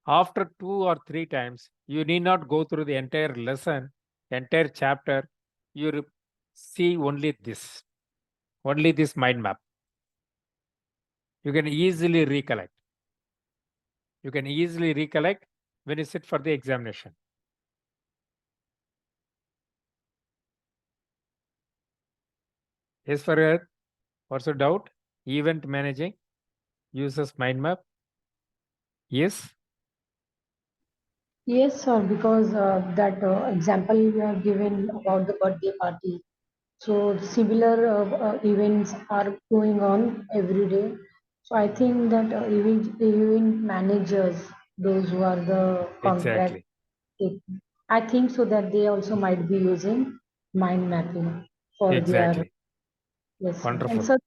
After 2 or 3 times, you need not go through the entire lesson, entire chapter. You see only this mind map. You can easily recollect. You can easily recollect when you sit for the examination. Yes, Farhad, what's the doubt? Event managing uses mind map. Yes. Yes, sir, because that example you have given about the birthday party. So similar events are going on every day. So I think that event managers, those who are the contract, Exactly. I think so that they also might be using mind mapping for their, Exactly. yes, sir. And Wonderful. sir,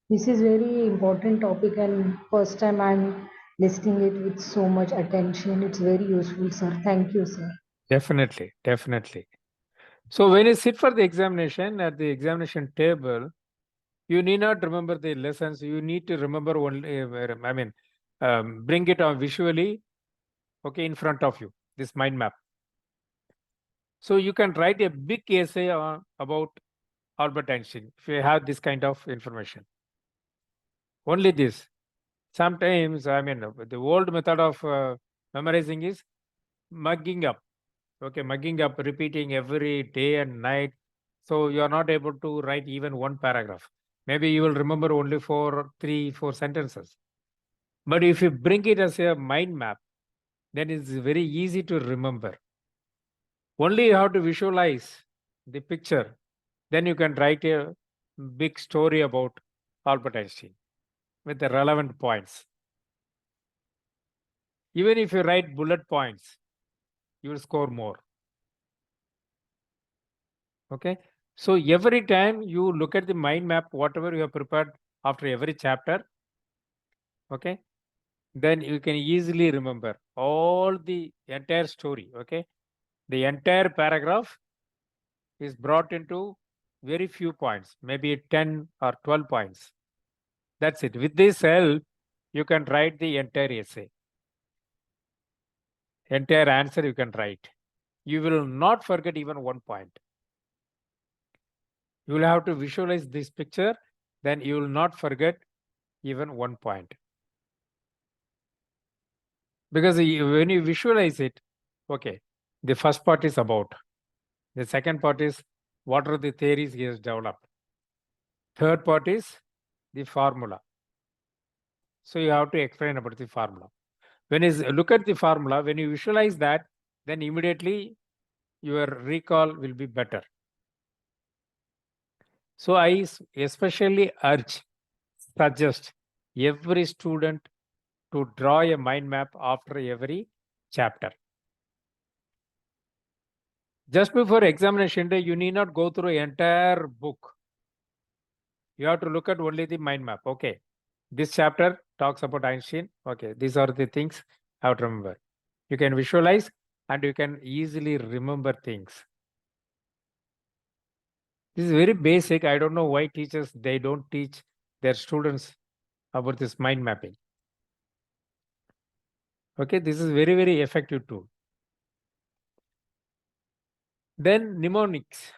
this is very important topic and first time I'm listening it with so much attention. It's very useful, sir. Thank you, sir. Definitely. Definitely. So when you sit for the examination at the examination table, You need not remember the lessons. You need to remember only, bring it on visually, okay, in front of you, this mind map. So you can write a big essay about Albert Einstein if you have this kind of information. Only this. Sometimes, the old method of memorizing is mugging up. Okay, mugging up, repeating every day and night. So you are not able to write even one paragraph. Maybe you will remember only 3, 4 sentences. But if you bring it as a mind map, then it's very easy to remember. Only you have to visualize the picture. Then you can write a big story about Albert Einstein with the relevant points. Even if you write bullet points, you will score more. Okay. So every time you look at the mind map, whatever you have prepared after every chapter, okay, then you can easily remember all the entire story. Okay. The entire paragraph is brought into very few points, maybe 10 or 12 points. That's it. With this help, you can write the entire essay. Entire answer you can write. You will not forget even one point. You will have to visualize this picture, then you will not forget even one point. Because when you visualize it, okay, the first part is about. The second part is what are the theories he has developed. Third part is the formula. So you have to explain about the formula. When you look at the formula, when you visualize that, then immediately your recall will be better. So I especially suggest every student to draw a mind map after every chapter. Just before examination day, you need not go through entire book. You have to look at only the mind map. Okay, this chapter talks about Einstein. Okay, these are the things I have to remember. You can visualize and you can easily remember things. This is very basic. I don't know why teachers, they don't teach their students about this mind mapping. Okay, this is very, very effective tool. Then mnemonics.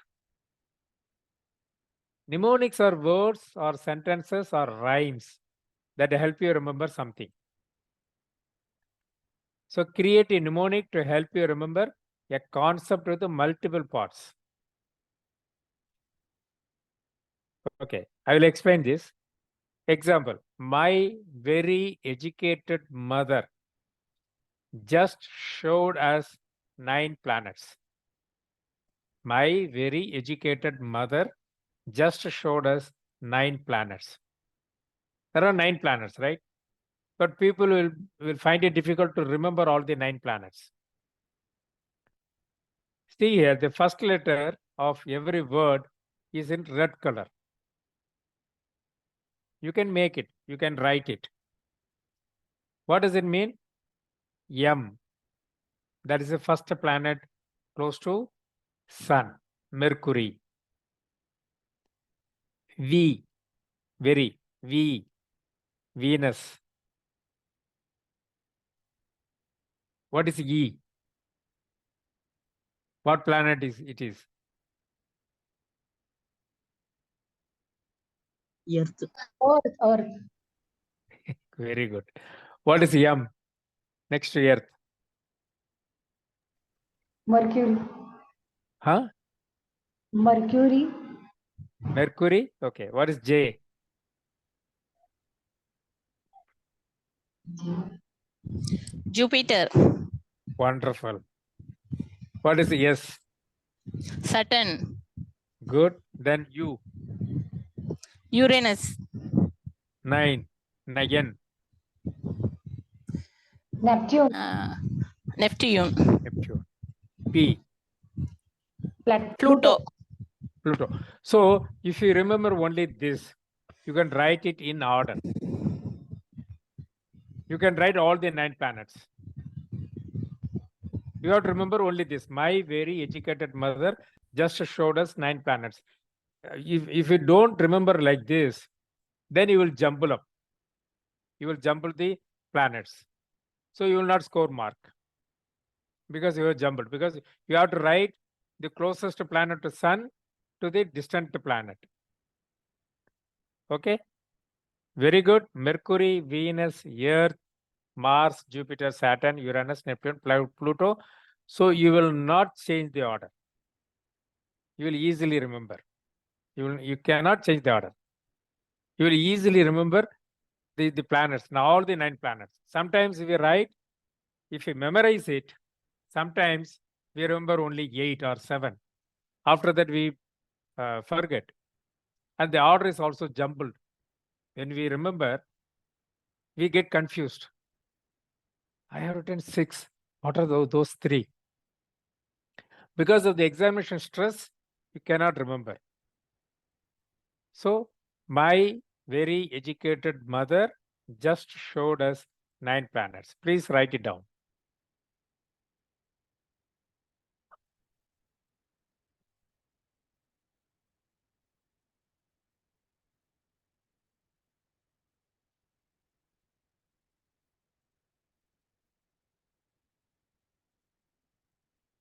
Mnemonics are words or sentences or rhymes that help you remember something. So create a mnemonic to help you remember a concept with multiple parts. Okay, I will explain this. Example, my very educated mother just showed us 9 planets. My very educated mother just showed us 9 planets. There are 9 planets, right? But people will find it difficult to remember all the 9 planets. See here, the first letter of every word is in red color. You can make it, you can write it. What does it mean? M. That is the first planet close to Sun, Mercury. V, very, V, Venus. What is E? What planet is it is? Earth. Earth. Very good. What is M? Next to Earth. Mercury. Huh? Mercury. Mercury? Okay. What is J? Jupiter, Wonderful. What is S? Saturn, Good. Then U. Uranus, 9. Nayan. Neptune. Neptune, Neptune. P. Pluto. Pluto. So if you remember only this, you can write it in order. You can write all the 9 planets. You have to remember only this. My very educated mother just showed us 9 planets. if you don't remember like this, then you will jumble up. You will jumble the planets. So you will not score mark because you have jumbled. Because you have to write the closest planet to Sun to the distant planet. Okay. Very good. Mercury, Venus, Earth, Mars, Jupiter, Saturn, Uranus, Neptune, Pluto. So you will not change the order. You will easily remember. You cannot change the order. You will easily remember the planets, now all the 9 planets. Sometimes we write, if you memorize it, sometimes we remember only 8 or 7. After that, we forget. And the order is also jumbled. When we remember, we get confused. I have written 6. What are those 3? Because of the examination stress, you cannot remember. So, my very educated mother just showed us 9 planets. Please write it down.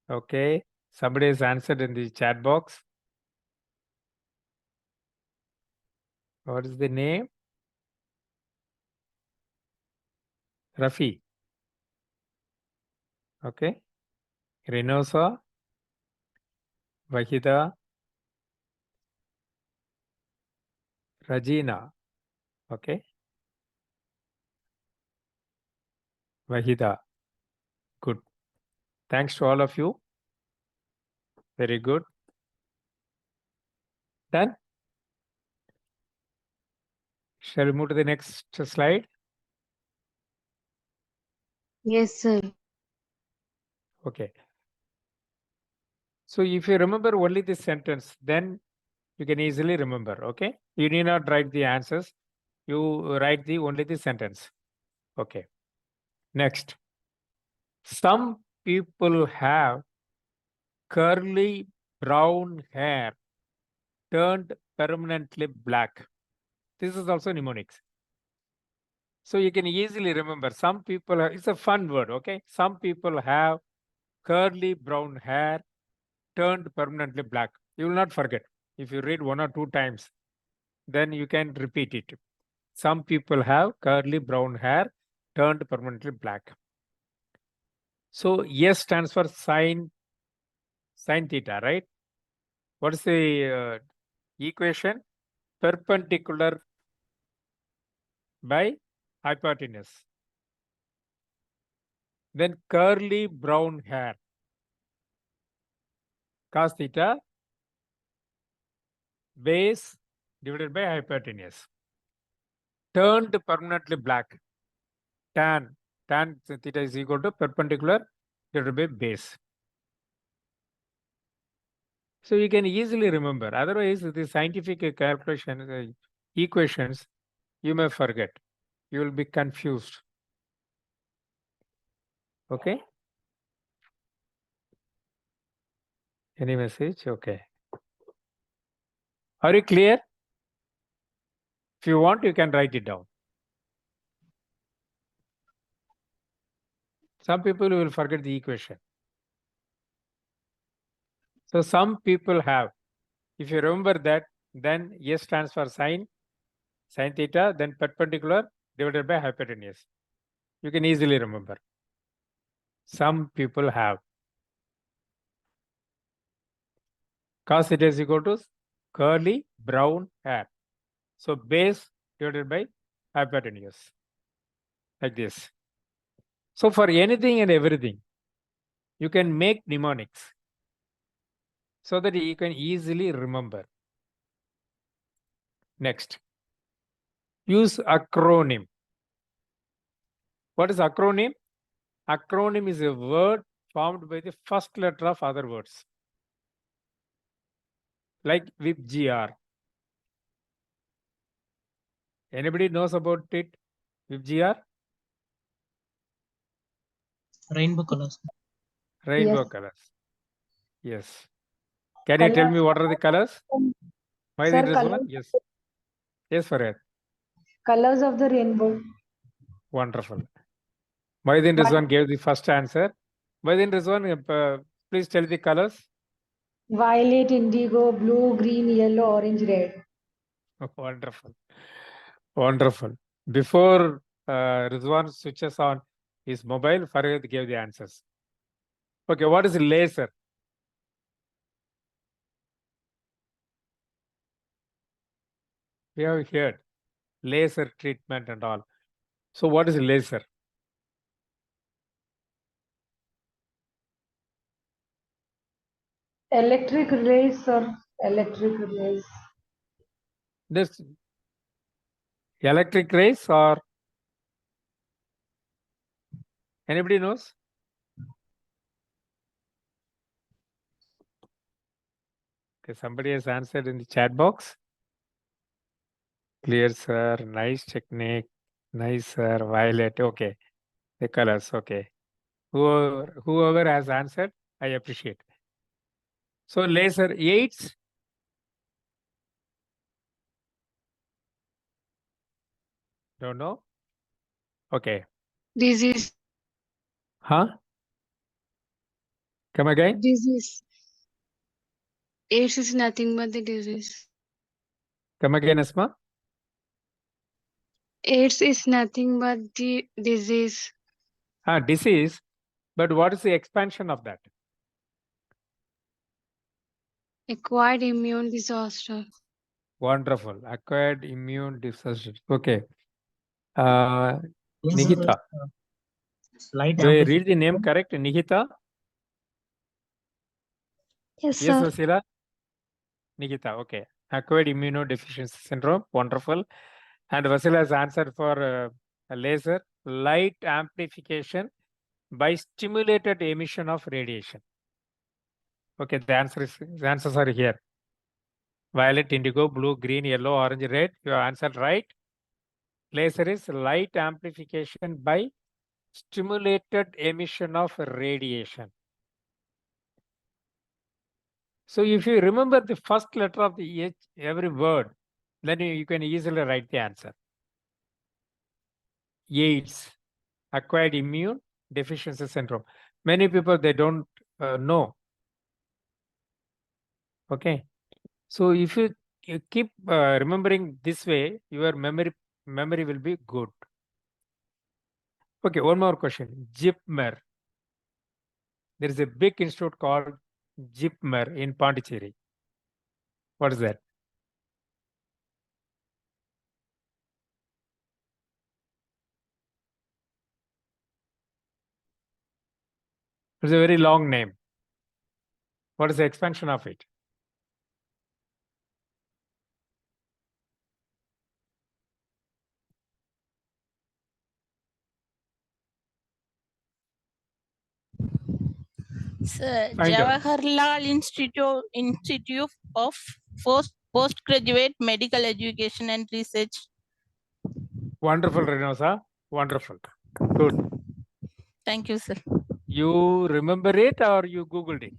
Okay, somebody has answered in the chat box. What is the name? Rafi. Okay. Renosa, Vahida, Rajina. Okay. Vahida. Good. Thanks to all of you. Very good. Done? Shall we move to the next slide? Yes, sir. Okay. So if you remember only this sentence, then you can easily remember. Okay. You need not write the answers. You write only the sentence. Okay. Next. Some people have curly brown hair turned permanently black. This is also mnemonics. So you can easily remember. Some people have, it's a fun word, okay? Some people have curly brown hair turned permanently black. You will not forget. If you read 1 or 2 times, then you can repeat it. Some people have curly brown hair turned permanently black. So S stands for sine theta, right? What is the equation? Perpendicular by hypotenuse. Then curly brown hair, cos theta, base divided by hypotenuse. Turned permanently black, tan theta is equal to perpendicular divided by base. So you can easily remember. Otherwise, the scientific calculation equations, you may forget. You will be confused. Okay. Any message? Okay. Are you clear? If you want, you can write it down. Some people will forget the equation. So some people have. If you remember that, then S stands for sine theta, then perpendicular divided by hypotenuse. You can easily remember. Some people have. Cos theta is equal to curly brown hair. So base divided by hypotenuse. Like this. So for anything and everything, you can make mnemonics so that you can easily remember. Next. Use acronym. What is acronym? Acronym is a word formed by the first letter of other words. Like WIPGR. Anybody knows about it? WIPGR? Rainbow colors. Rainbow Yes. colors. Yes. Can you tell me what are the colors? Mahidin Sir, Rizwan, yes. Yes, Farid. colors of the rainbow. Wonderful. Mahidin One- Rizwan gave the first answer. Mahidin Rizwan, please tell the colors. Violet, indigo, blue, green, yellow, orange, red. Wonderful. Wonderful. Before Rizwan switches on his mobile, Farid gave the answers. Okay, what is laser? We have heard laser treatment and all. So what is laser? Electric rays, sir. Electric rays. This electric rays or anybody knows? Okay, somebody has answered in the chat box. Clear, sir. Nice technique. Nice, sir. Violet. Okay. The colors. Okay. Whoever has answered, I appreciate. So laser aids. Don't know. Okay. Disease. Huh? Come again. Disease. AIDS is nothing but the disease. Come again, Asma. AIDS is nothing but the disease. Disease. But what is the expansion of that? Acquired immune disaster. Wonderful. Acquired immune disorder. Okay. Yes, Nihita. Slight Do I read the name amplification. correct? Nihita? Yes, Yes, Vasila? Nikita, okay. Acquired immunodeficiency syndrome, wonderful. And Vasila has answered for a laser, light amplification by stimulated emission of radiation. Okay, the answers are here. Violet, indigo, blue, green, yellow, orange, red. You have answered right. Laser is light amplification by stimulated emission of radiation. So if you remember the first letter of the every word, then you can easily write the answer. AIDS, acquired immune deficiency syndrome. Many people, they don't know. Okay. So if you keep remembering this way, your memory will be good. Okay, one more question. JIPMER. There is a big institute called JIPMER in Pondicherry. What is that? It's a very long name. What is the expansion of it? Sir, Find out. Jawaharlal Institute of Postgraduate Medical Education and Research. Wonderful, Renosa. Wonderful. Good. Thank you, sir. You remember it or you Googled it?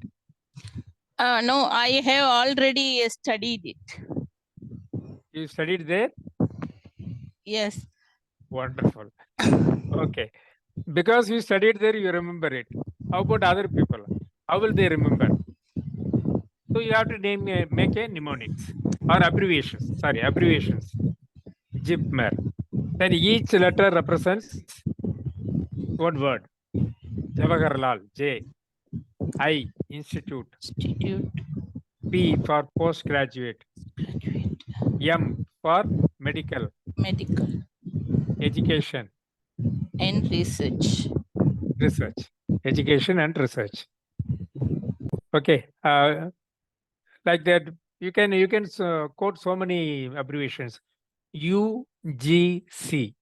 No, I have already studied it. You studied there? Yes. Wonderful. Okay. Because you studied there, you remember it. How about other people? How will they remember? So you have to make a mnemonics or abbreviations. Sorry, abbreviations. JIPMER. Then each letter represents one word. Jawaharlal, J. I, Institute. Institute. P for postgraduate. Graduate. M for medical. Medical Education. and Research. Research. Education and research. Okay. Like that, you can quote so many abbreviations. UGC.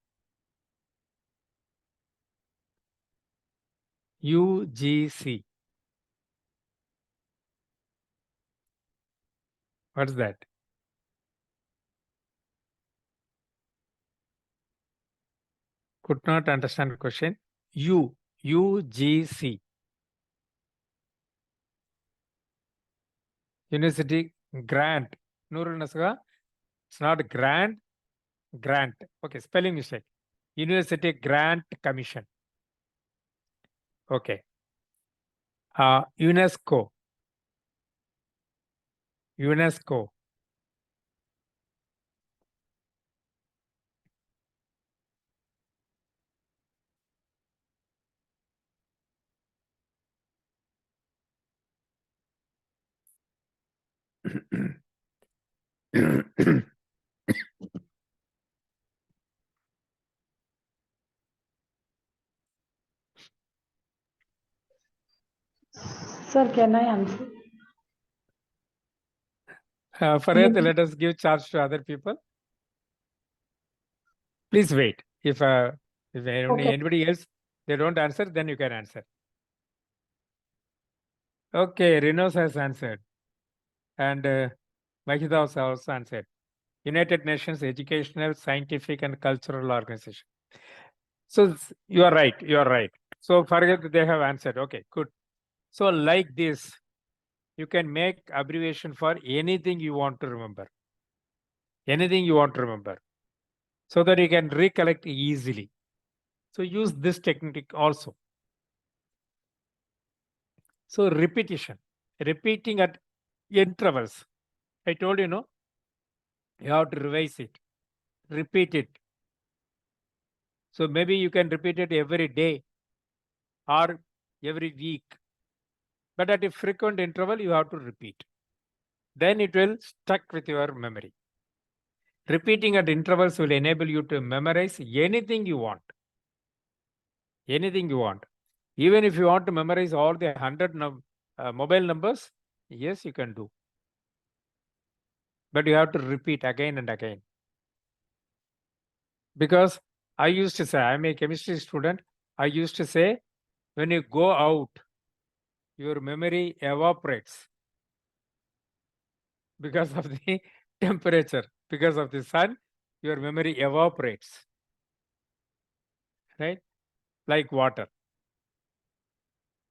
UGC. What's that? Could not understand the question. UGC. University Grant Nurul Nasga. It's not grant. Okay, spelling mistake. University Grant Commission. Okay. UNESCO. Sir, can I answer? Farhad, Yes. let us give chance to other people. Please wait. If Okay. anybody else they don't answer, then you can answer. Okay, Rinos has answered, and Mahida has also answered. United Nations Educational, Scientific, and Cultural Organization. So you are right. You are right. So Farhad, they have answered. Okay, good. So like this, you can make abbreviation for anything you want to remember. Anything you want to remember, so that you can recollect easily. So use this technique also. So repetition, repeating at intervals. I told you, no, you have to revise it, repeat it. So maybe you can repeat it every day or every week, but at a frequent interval, you have to repeat. Then it will stuck with your memory. Repeating at intervals will enable you to memorize anything you want. Anything you want. Even if you want to memorize all the 100 mobile numbers, yes, you can do. But you have to repeat again and again. Because I used to say, I'm a chemistry student. I used to say, when you go out, your memory evaporates because of the temperature, because of the sun, your memory evaporates, right? Like water.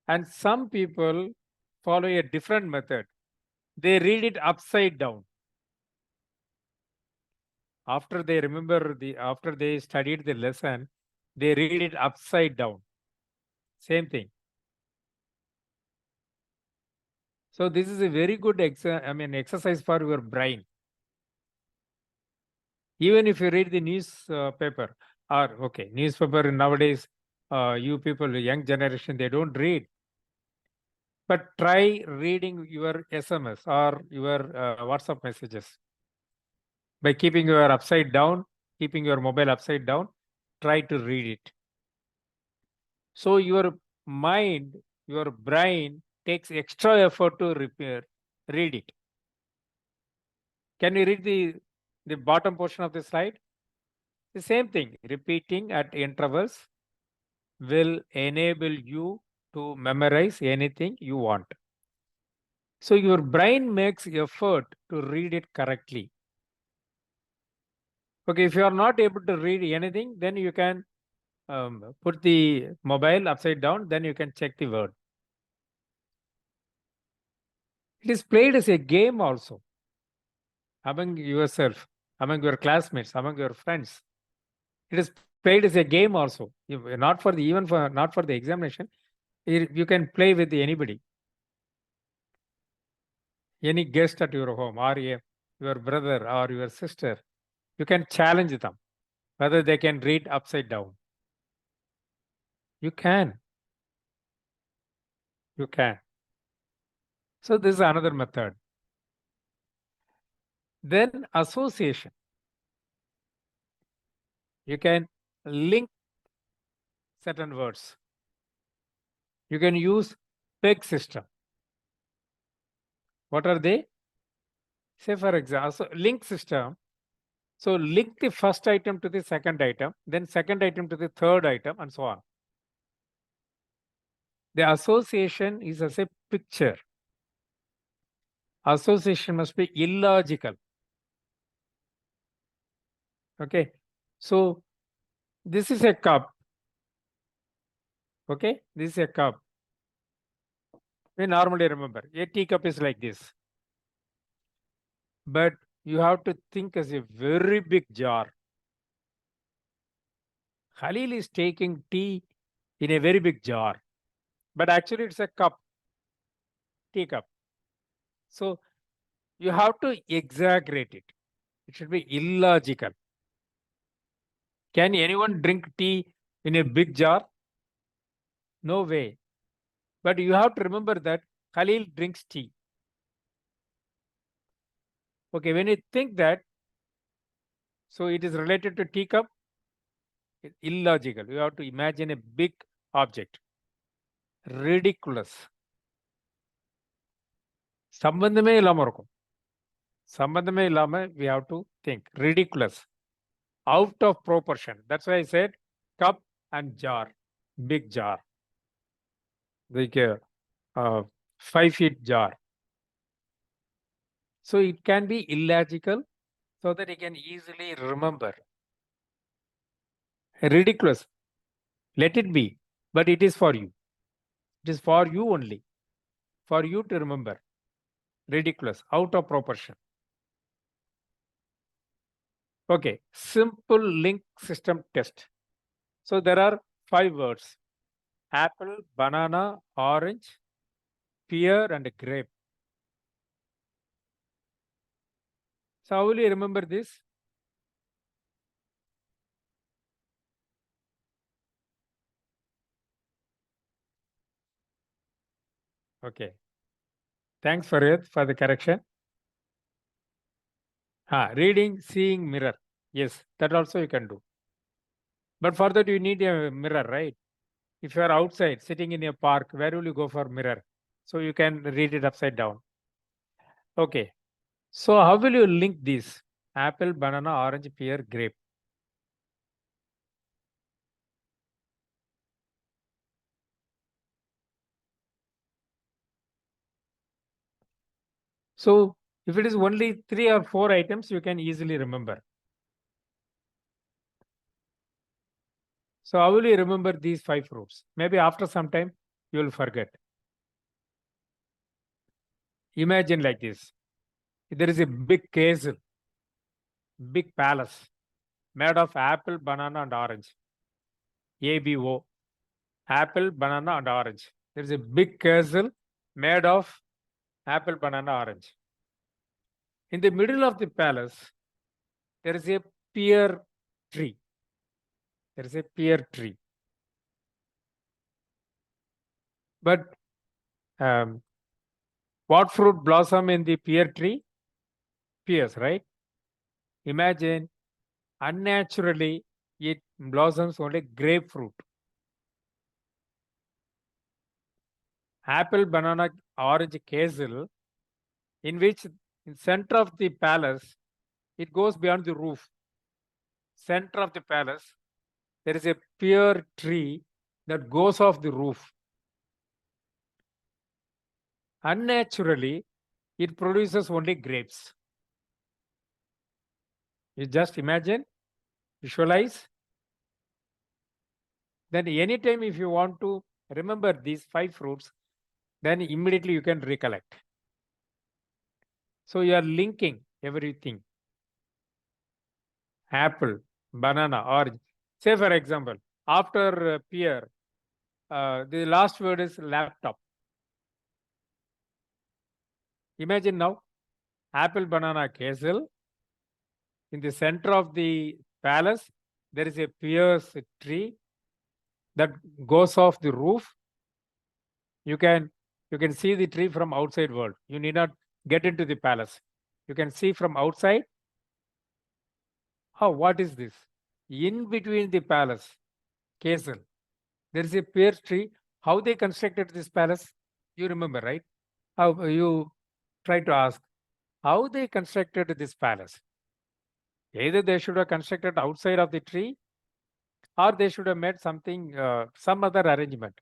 And some people follow a different method. They read it upside down. After they after they studied the lesson, they read it upside down. Same thing. So this is a very good exercise for your brain. Even if you read the newspaper, newspaper nowadays, you people, the young generation, they don't read. But try reading your SMS or your WhatsApp messages. By keeping your mobile upside down, try to read it. So your mind, your brain takes extra effort to read it. Can you read the bottom portion of the slide? The same thing, repeating at intervals will enable you to memorize anything you want. So your brain makes effort to read it correctly. Okay, if you are not able to read anything, then you can put the mobile upside down, then you can check the word. It is played as a game also among yourself, among your classmates, among your friends. It is played as a game also. Not for the examination. You can play with anybody. Any guest at your home or your brother or your sister, you can challenge them whether they can read upside down. You can. You can. So this is another method. Then association. You can link certain words. You can use peg system. What are they? Say for example, so link system. So link the first item to the second item, then second item to the third item, and so on. The association is as a picture. Association must be illogical. Okay. So this is a cup. Okay. This is a cup. We normally remember a teacup is like this. but you have to think as a very big jar. Khalil is taking tea in a very big jar, but actually it's a cup, teacup. So you have to exaggerate it. It should be illogical. Can anyone drink tea in a big jar? No way. But you have to remember that Khalil drinks tea. Okay, when you think that, so it is related to teacup, illogical. You have to imagine a big object. Ridiculous. சம்பந்தமே இல்லாம இருக்கும். சம்பந்தமே இல்லாம we have to think. Ridiculous. Out of proportion. That's why I said cup and jar. Big jar. Like a 5 feet jar. So it can be illogical so that you can easily remember. Ridiculous. Let it be. But it is for you. It is for you only. For you to remember. Ridiculous. Out of proportion. Okay. Simple link system test. So there are 5 words. Apple, banana, orange, pear, and grape. So how will you remember this? Okay. Thanks for it, for the correction. Reading, seeing, mirror. Yes, that also you can do. But for that you need a mirror, right? If you are outside, sitting in a park, where will you go for mirror? So you can read it upside down. Okay. So how will you link these? Apple, banana, orange, pear, grape. So if it is only 3 or 4 items, you can easily remember. So how will you remember these 5 fruits? Maybe after some time, you will forget. Imagine like this. There is a big castle, big palace made of apple, banana, and orange. ABO. Apple, banana, and orange. There is a big castle made of apple, banana, orange. In the middle of the palace, there is a pear tree. There is a pear tree. But what fruit blossom in the pear tree? Pears, right? Imagine unnaturally it blossoms only grapefruit. Apple, banana, orange castle, in which in center of the palace, it goes beyond the roof. Center of the palace, there is a pear tree that goes off the roof. Unnaturally, it produces only grapes. You just imagine, visualize. Then anytime if you want to remember these 5 fruits, then immediately you can recollect. So you are linking everything. Apple, banana, orange. Say for example, after pear, the last word is laptop. Imagine now, apple, banana, castle. In the center of the palace, there is a pear tree that goes off the roof. You can see the tree from outside world. You need not get into the palace. You can see from outside. What is this? In between the palace, castle, there is a pear tree. How they constructed this palace? You remember, right? How you try to ask how they constructed this palace. Either they should have constructed outside of the tree, or they should have made something, some other arrangement.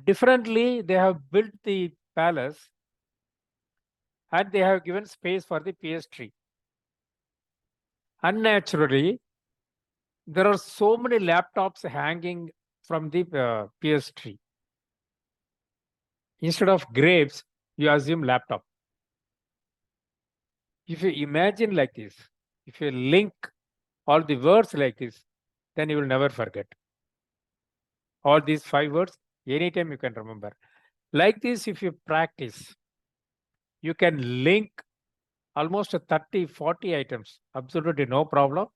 Differently, they have built the palace and they have given space for the pear tree. Unnaturally, there are so many laptops hanging from the pear tree. Instead of grapes, you assume laptop. If you imagine like this, if you link all the words like this, then you will never forget. All these 5 words, anytime you can remember. Like this, if you practice, you can link almost 30, 40 items, absolutely no problem.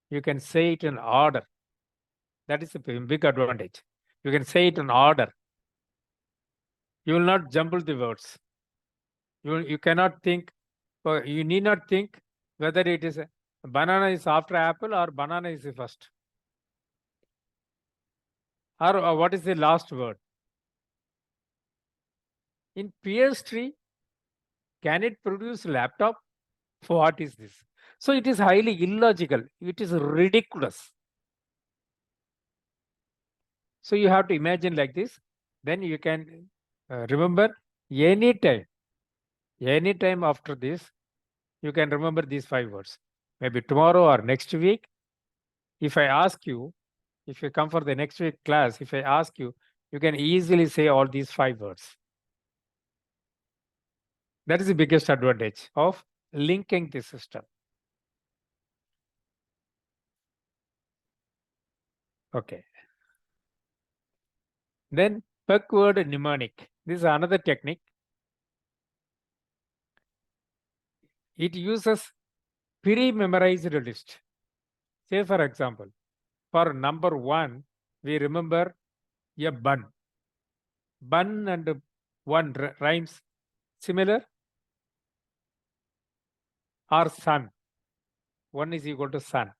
You can say it in order. That is a big advantage. You can say it in order. You will not jumble the words. You cannot think, you need not think whether it is banana is after apple or banana is the first. Or what is the last word? In PS3, can it produce laptop? What is this? So it is highly illogical. It is ridiculous. So you have to imagine like this. Then you can remember anytime after this, you can remember these 5 words. Maybe tomorrow or next week. If I ask you, if you come for the next week class, if I ask you, you can easily say all these 5 words. That is the biggest advantage of linking the system. Okay. Then backward mnemonic. This is another technique. It uses pre-memorized list. Say for example, for number 1, we remember a bun. Bun and 1 rhymes similar, or sun. 1 is equal to sun.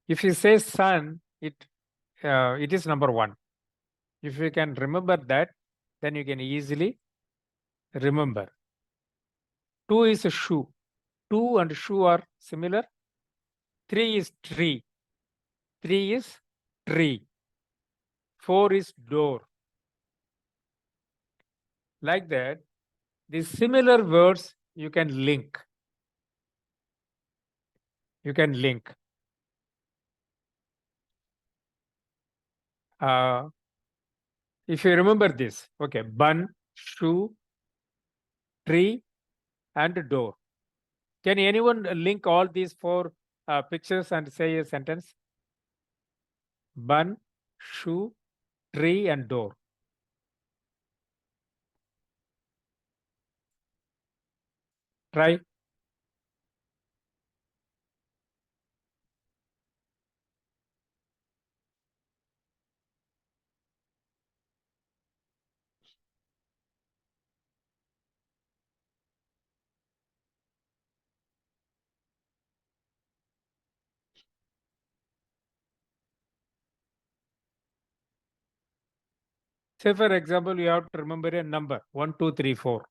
If you say sun, it is number 1. If you can remember that, then you can easily remember. 2 is a shoe. 2 and shoe are similar. 3 is tree. 3 is tree. 4 is door. Like that, these similar words you can link. You can link. If you remember this, okay, bun, shoe, tree, and door. Can anyone link all these 4 pictures and say a sentence? Bun, shoe, tree, and door. Try. Say for example, you have to remember a number 1, 2, 3, 4.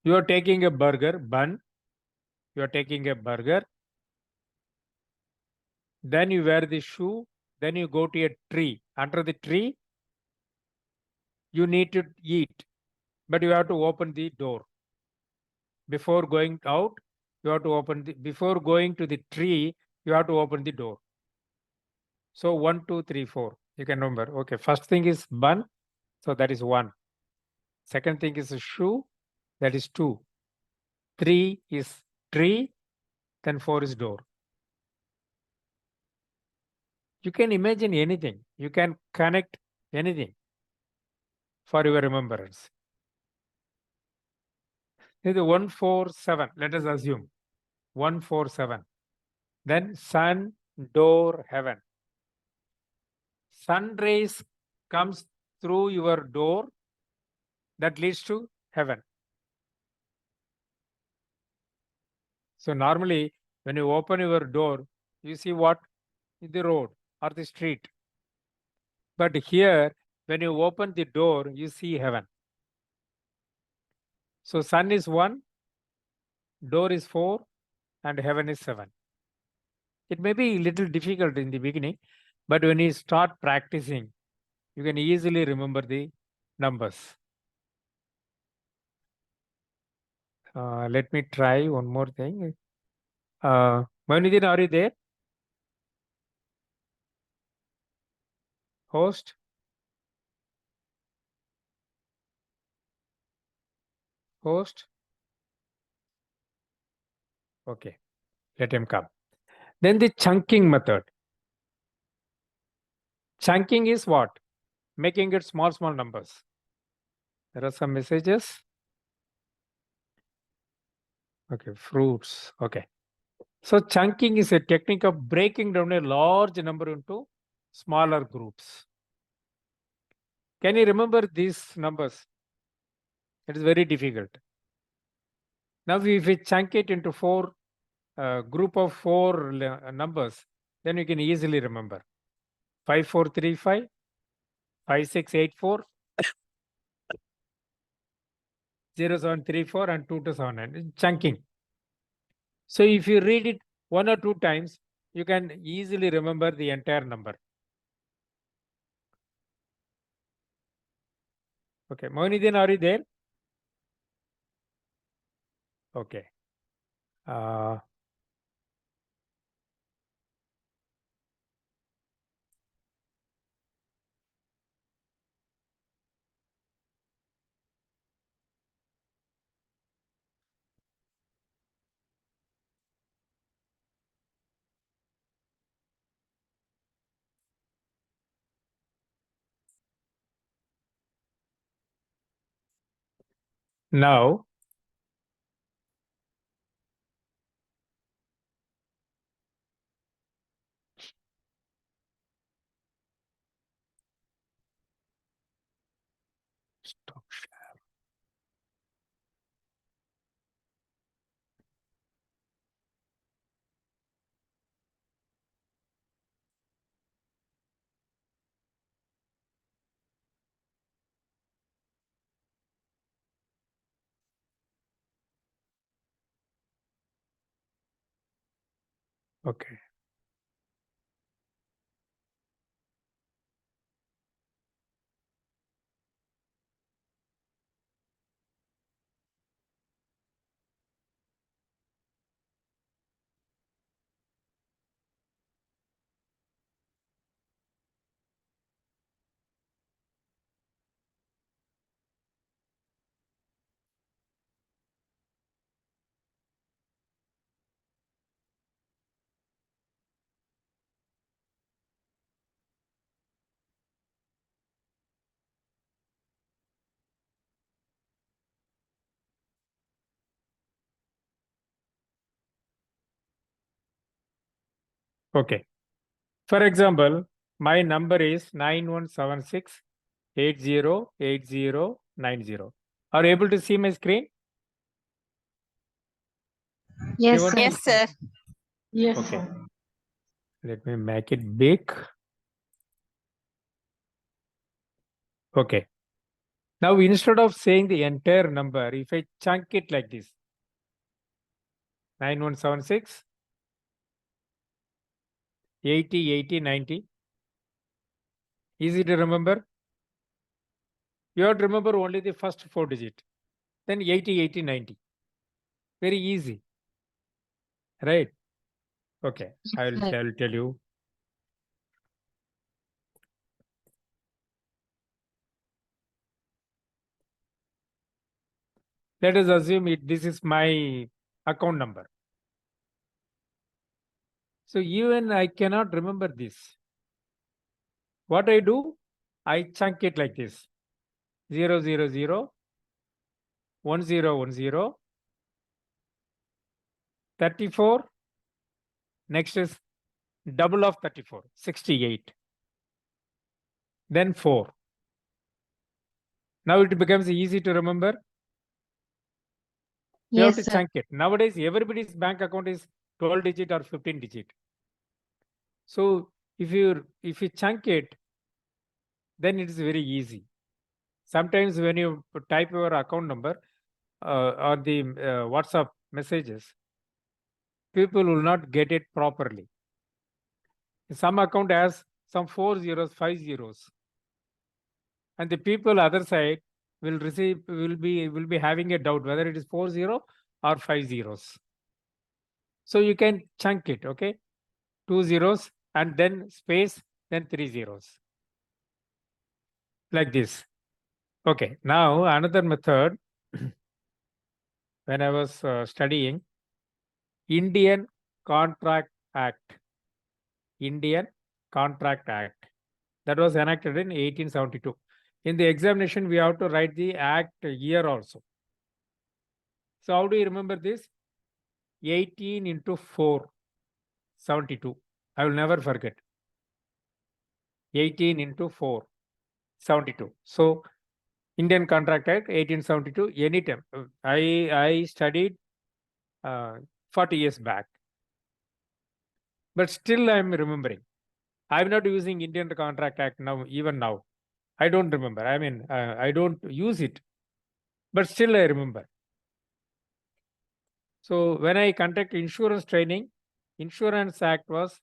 You are taking a burger, bun. You are taking a burger. Then you wear the shoe. Then you go to a tree. Under the tree, you need to eat, but you have to open the door. Before going out, you have to open the, before going to the tree, you have to open the door. So 1, 2, 3, 4. You can remember. Okay, first thing is bun. So that is 1. Second thing is a shoe. That is 2. 3 is tree. Then 4 is door. You can imagine anything. You can connect anything for your remembrance. This is 147. Let us assume 147. Then sun, door, heaven. Sun rays comes through your door, that leads to heaven. So normally when you open your door, you see what? The road or the street. But here, when you open the door, you see heaven. So sun is 1, door is 4, and heaven is 7. It may be a little difficult in the beginning, but when you start practicing, you can easily remember the numbers. Let me try one more thing. Moinuddin, are you there? Host? host? Okay, let him come. Then the chunking method. Chunking is what? Making it small numbers. There are some messages. Okay, fruits. Okay. So chunking is a technique of breaking down a large number into smaller groups. Can you remember these numbers? It is very difficult. Now, if we chunk it into group of four numbers, then you can easily remember 5435, 5684, 0734, and 2279. Chunking. So if you read it 1 or 2 times, you can easily remember the entire number. Okay, Mohinuddin, are you there? Okay. Now, stop share. Okay. Okay. For example, my number is 9176 808090. Are you able to see my screen? Yes, want sir. Yes, sir. Yes, Okay. sir. Let me make it big. Okay. Now, instead of saying the entire number, if I chunk it like this, 9176 808090. Easy to remember. You have to remember only the first 4 digits. Then 808090. Very easy. Right? Okay. I will tell you. Let us assume this is my account number. So even I cannot remember this. What I do? I chunk it like this. 000 1010 34. Next is double of 34, 68. Then 4. Now it becomes easy to remember. You have Yes, to sir. chunk it. Nowadays, everybody's bank account is 12 digit or 15 digit. So if you chunk it, then it is very easy. Sometimes when you type your account number or the WhatsApp messages, people will not get it properly. Some account has some 4 zeros, 5 zeros, and the people other side will be having a doubt whether it is 40 or 5 zeros. So you can chunk it, okay? 2 zeros and then space, then 3 zeros. Like this. Okay, now another method. when I was studying Indian Contract Act. Indian Contract Act. That was enacted in 1872. In the examination, we have to write the act year also. So how do you remember this? 18 into 4, 72. I will never forget. 18 into 4, 72. So Indian Contract Act 1872, anytime. I studied 40 years back. But still I am remembering. I'm not using Indian Contract Act now, even now. I don't remember. I mean, I don't use it. But still I remember. So when I conduct insurance training, Insurance Act was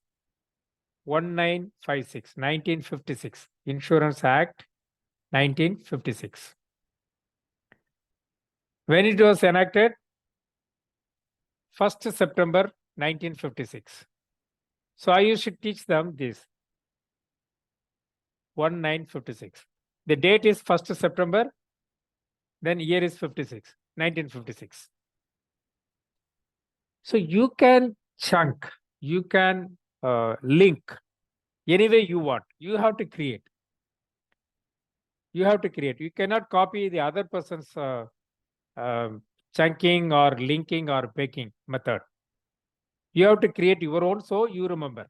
1956, 1956. Insurance Act 1956. When it was enacted, 1st September 1956. So I used to teach them this. 1956. The date is 1st September, then year is 56, 1956. So you can chunk, you can link any way you want. You have to create. You have to create. You cannot copy the other person's chunking or linking or packing method. You have to create your own so you remember.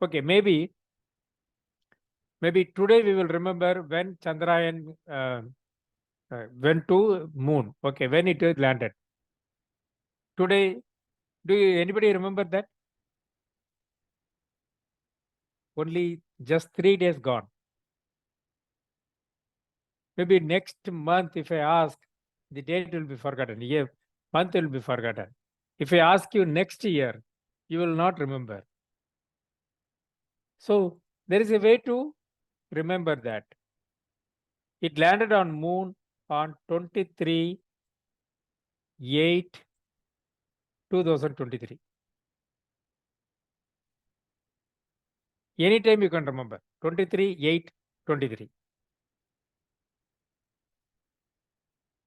Okay, maybe today we will remember when Chandrayaan went to moon. Okay, when it landed. Today, anybody remember that? Only just 3 days gone. Maybe next month, if I ask, the date will be forgotten. Year, month will be forgotten. If I ask you next year, you will not remember. So there is a way to remember that. It landed on moon on 23/8/2023. Anytime you can remember. 23/8/23.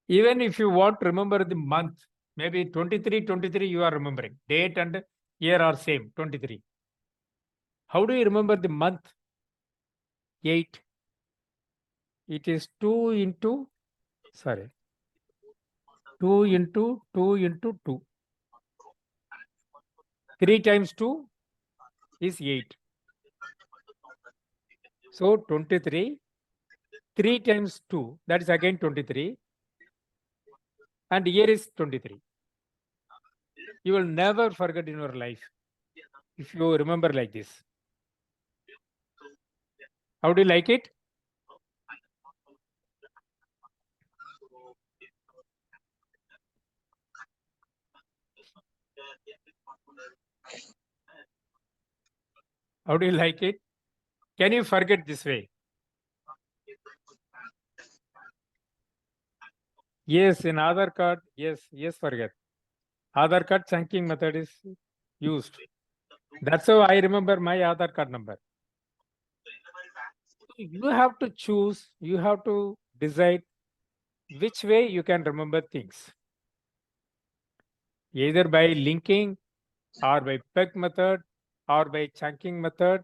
Even if you want to remember the month, maybe 23/23 you are remembering. Date and year are same, 23. How do you remember the month? 8. It is 2 into 2 into 2 into 2. 3 times 2 is 8. So 23, 3 times 2, that is again 23. And year is 23. You will never forget in your life if you remember like this. How do you like it? How do you like it? Can you forget this way? Yes, in Aadhaar card, yes, forget. Aadhaar card chunking method is used. That's how I remember my Aadhaar card number. You have to choose, you have to decide which way you can remember things. Either by linking, or by peg method, or by chunking method,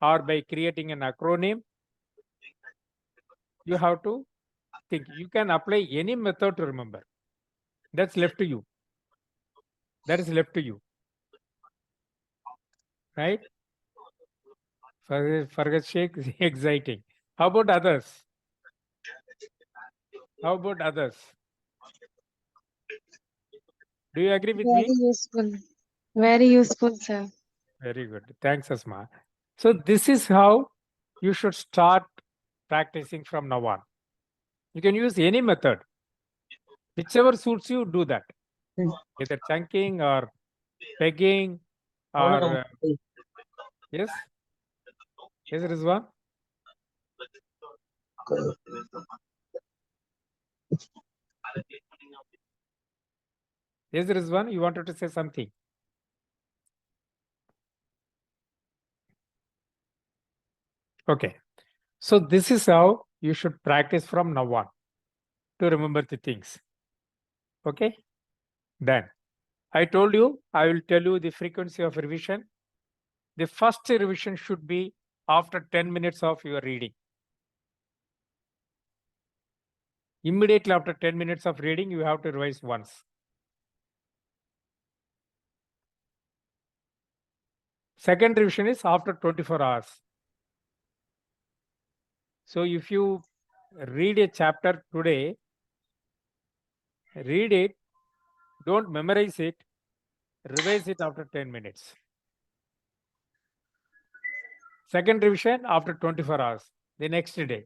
or by creating an acronym. You have to think. You can apply any method to remember. That's left to you. That is left to you. Right? Fargat Sheikh is exciting. How about others? How about others? Do you agree with Very me? useful. Very useful, sir. Very good. Thanks, Asma. So this is how you should start practicing from now on. You can use any method. Whichever suits you, do that. Either chunking or pegging or yes? Yes, Rizwan? Yes, Rizwan, you wanted to say something? Okay. So this is how you should practice from now on. to remember the things. Okay. Then I told you, I will tell you the frequency of revision. The first revision should be after 10 minutes of your reading. Immediately after 10 minutes of reading, you have to revise once. Second revision is after 24 hours. So if you read a chapter today, read it, don't memorize it, revise it after 10 minutes. Second revision after 24 hours, the next day.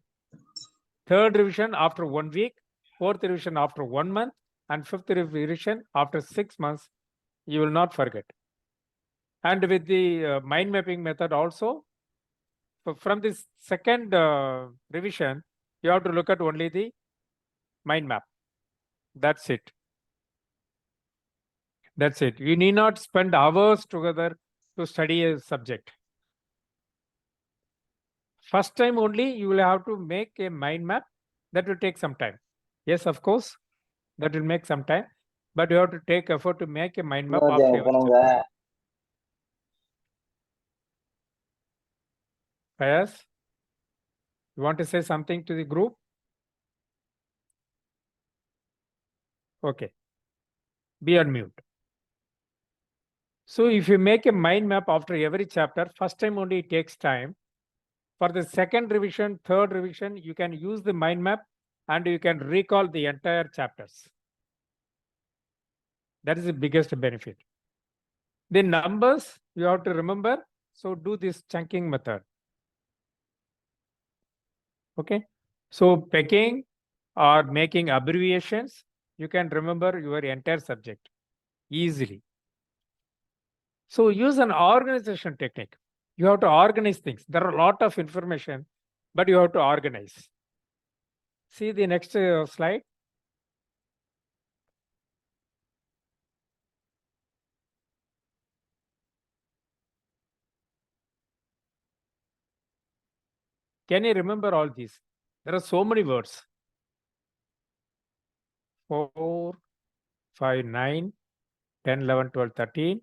Third revision after 1 week, fourth revision after 1 month, and fifth revision after 6 months. You will not forget. And with the mind mapping method also, from this second revision, you have to look at only the mind map. That's it. That's it. You need not spend hours together to study a subject. First time only you will have to make a mind map. That will take some time. Yes, of course, that will make some time, but you have to take effort to make a mind map of your chapter. Fayaz, you want to say something to the group? Okay, be on mute. So if you make a mind map after every chapter, first time only it takes time. For the second revision, third revision, you can use the mind map and you can recall the entire chapters. That is the biggest benefit. The numbers you have to remember. So do this chunking method. Okay. So pecking or making abbreviations, you can remember your entire subject easily. So use an organization technique. You have to organize things. There are a lot of information, but you have to organize. See the next slide. Can you remember all these? There are so many words. 4, 5, 9, 10, 11, 12, 13,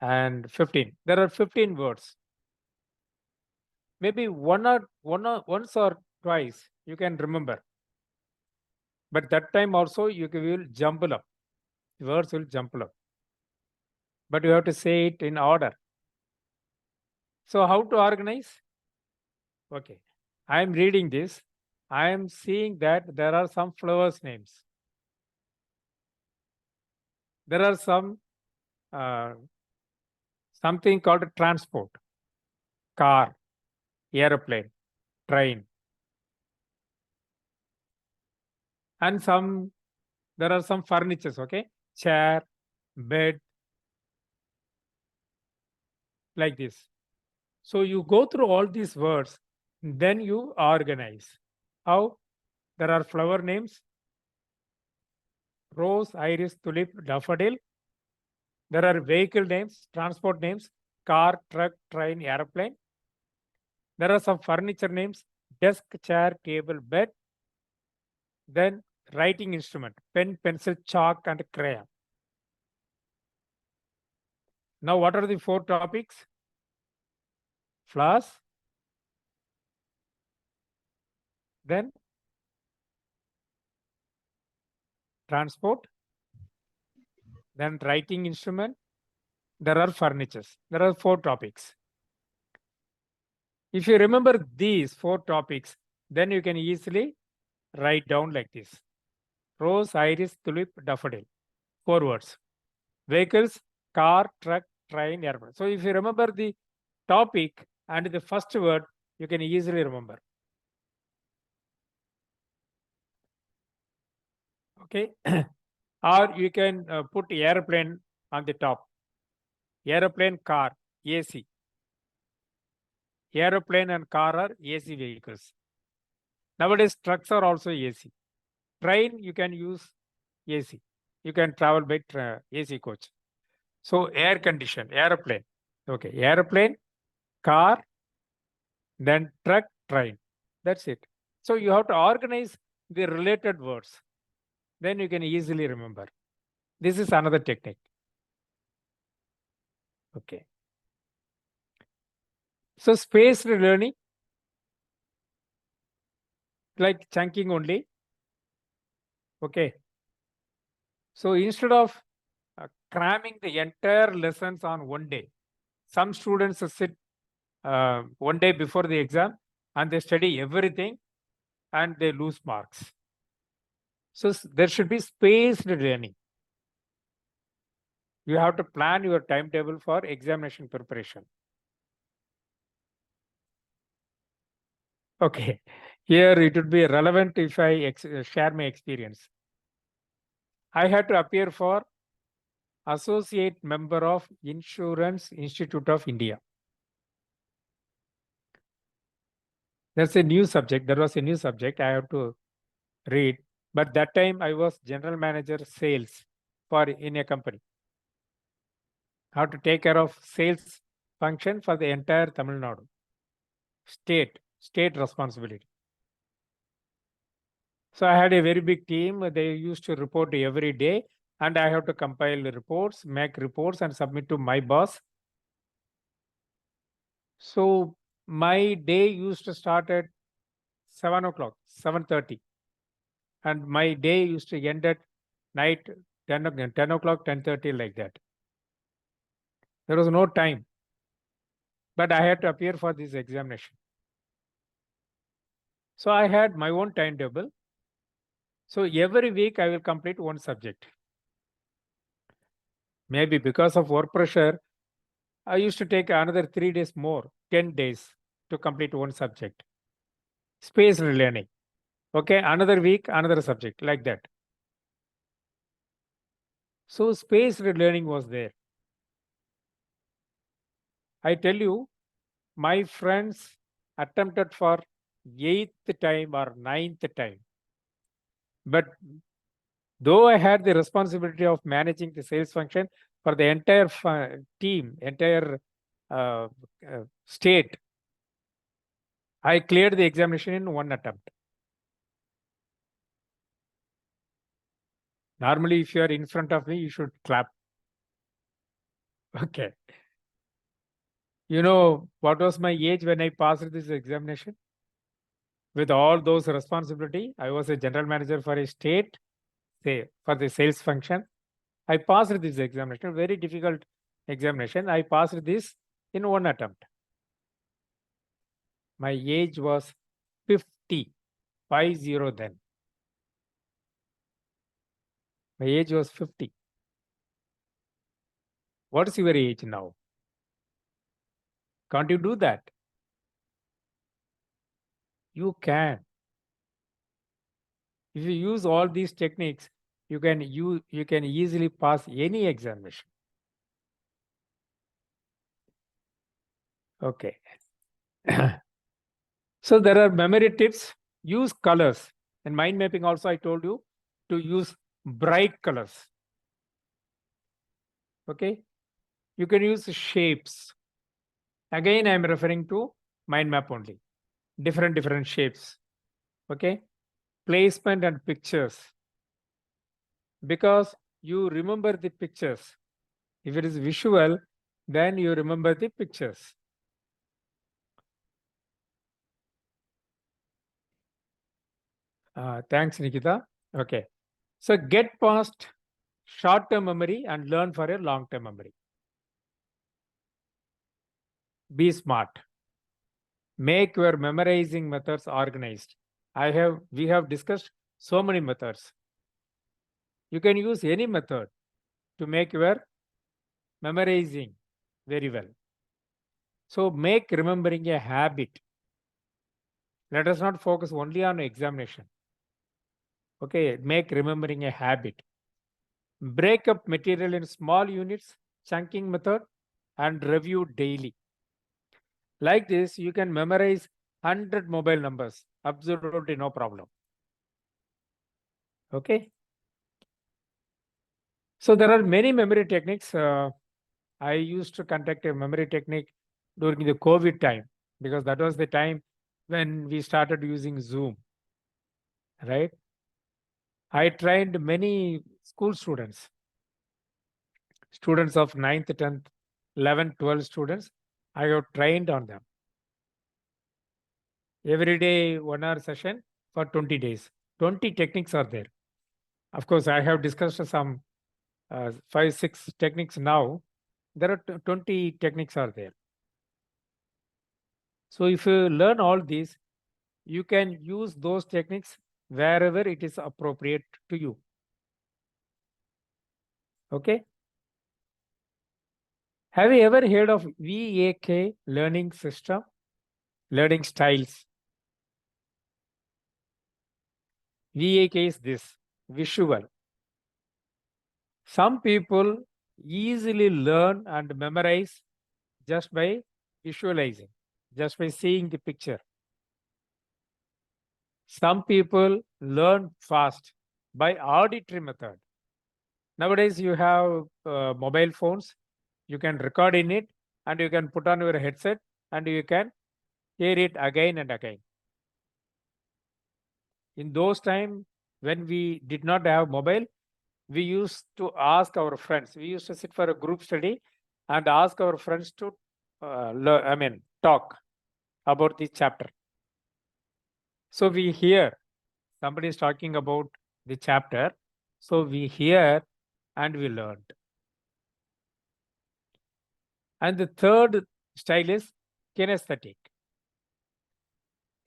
and 15. There are 15 words. Maybe once or twice you can remember. But that time also you will jumble up. Words will jumble up. But you have to say it in order. So how to organize? Okay. I am reading this. I am seeing that there are some flowers names. There are some something called transport, car, aeroplane, train. And there are some furnitures, okay? Chair, bed, like this. So you go through all these words, then you organize. How? There are flower names: rose, iris, tulip, daffodil. There are vehicle names, transport names: car, truck, train, airplane. There are some furniture names: desk, chair, table, bed. Then writing instrument: pen, pencil, chalk, and crayon. Now, what are the 4 topics? Flowers, then transport, then writing instrument. There are furnitures. There are 4 topics. If you remember these 4 topics, then you can easily write down like this: rose, iris, tulip, daffodil. 4 words. Vehicles: car, truck, train, airplane. So if you remember the topic and the first word, you can easily remember. Okay. Or you can put airplane on the top. Airplane, car, AC. Aeroplane and car are AC vehicles. Nowadays, trucks are also AC. Train, you can use AC. You can travel by AC coach. So air condition, aeroplane. Okay, aeroplane, car, then truck, train. That's it. So you have to organize the related words. then you can easily remember. This is another technique. Okay. So spaced learning, like chunking only. Okay. So instead of cramming the entire lessons on one day, some students sit one day before the exam and they study everything and they lose marks. So there should be spaced learning. You have to plan your timetable for examination preparation. Okay, here it would be relevant if I share my experience. I had to appear for associate member of Insurance Institute of India. That's a new subject. There was a new subject I have to read. But that time I was general manager sales in a company. How to take care of sales function for the entire Tamil Nadu. State responsibility. So I had a very big team. They used to report every day, and I have to compile reports, make reports, and submit to my boss. So my day used to start at 7 o'clock, 7:30. And my day used to end at night 10 o'clock, 10:30, like that. There was no time. But I had to appear for this examination. So I had my own timetable. So every week I will complete one subject. Maybe because of work pressure, I used to take another 3 days more, 10 days to complete one subject. Spaced learning. Okay, another week, another subject, like that. So spaced learning was there. I tell you, my friends attempted for 8th time or 9th time. But though I had the responsibility of managing the sales function for the entire team, entire state, I cleared the examination in one attempt. Normally, if you are in front of me, you should clap. Okay. You know what was my age when I passed this examination? With all those responsibility, I was a general manager for a state, say for the sales function. I passed this examination, very difficult examination. I passed this in one attempt. My age was 50 then. My age was 50. What is your age now? Can't you do that? You can. If you use all these techniques, you can easily pass any examination. Okay. So there are memory tips. Use colors. In mind mapping also I told you to use bright colors. Okay. You can use shapes. Again, I am referring to mind map only. Different shapes. Okay. Placement and pictures. Because you remember the pictures. If it is visual, then you remember the pictures. Thanks, Nikita. Okay. So get past short-term memory and learn for a long-term memory. Be smart. Make your memorizing methods organized. We have discussed so many methods. You can use any method to make your memorizing very well. So make remembering a habit. Let us not focus only on examination. Okay, make remembering a habit. Break up material in small units, chunking method, and review daily. Like this, you can memorize 100 mobile numbers. Absolutely no problem. Okay. So there are many memory techniques. I used to conduct a memory technique during the COVID time, because that was the time when we started using Zoom, right? I trained many school students, students of 9th, 10th, 11th, 12th students. I have trained on them. Every day, 1 hour session for 20 days. 20 techniques are there. Of course, I have discussed some 5, 6 techniques now. There are 20 techniques are there. So if you learn all these, you can use those techniques wherever it is appropriate to you. Okay. Have you ever heard of VAK learning system, learning styles? VAK is this, visual. Some people easily learn and memorize just by visualizing, just by seeing the picture. Some people learn fast by auditory method. Nowadays, you have mobile phones, you can record in it, and you can put on your headset, and you can hear it again and again. In those times, when we did not have mobile, we used to ask our friends. We used to sit for a group study and ask our friends to talk about the chapter. So we hear somebody is talking about the chapter. So we hear and we learned. And the third style is kinesthetic.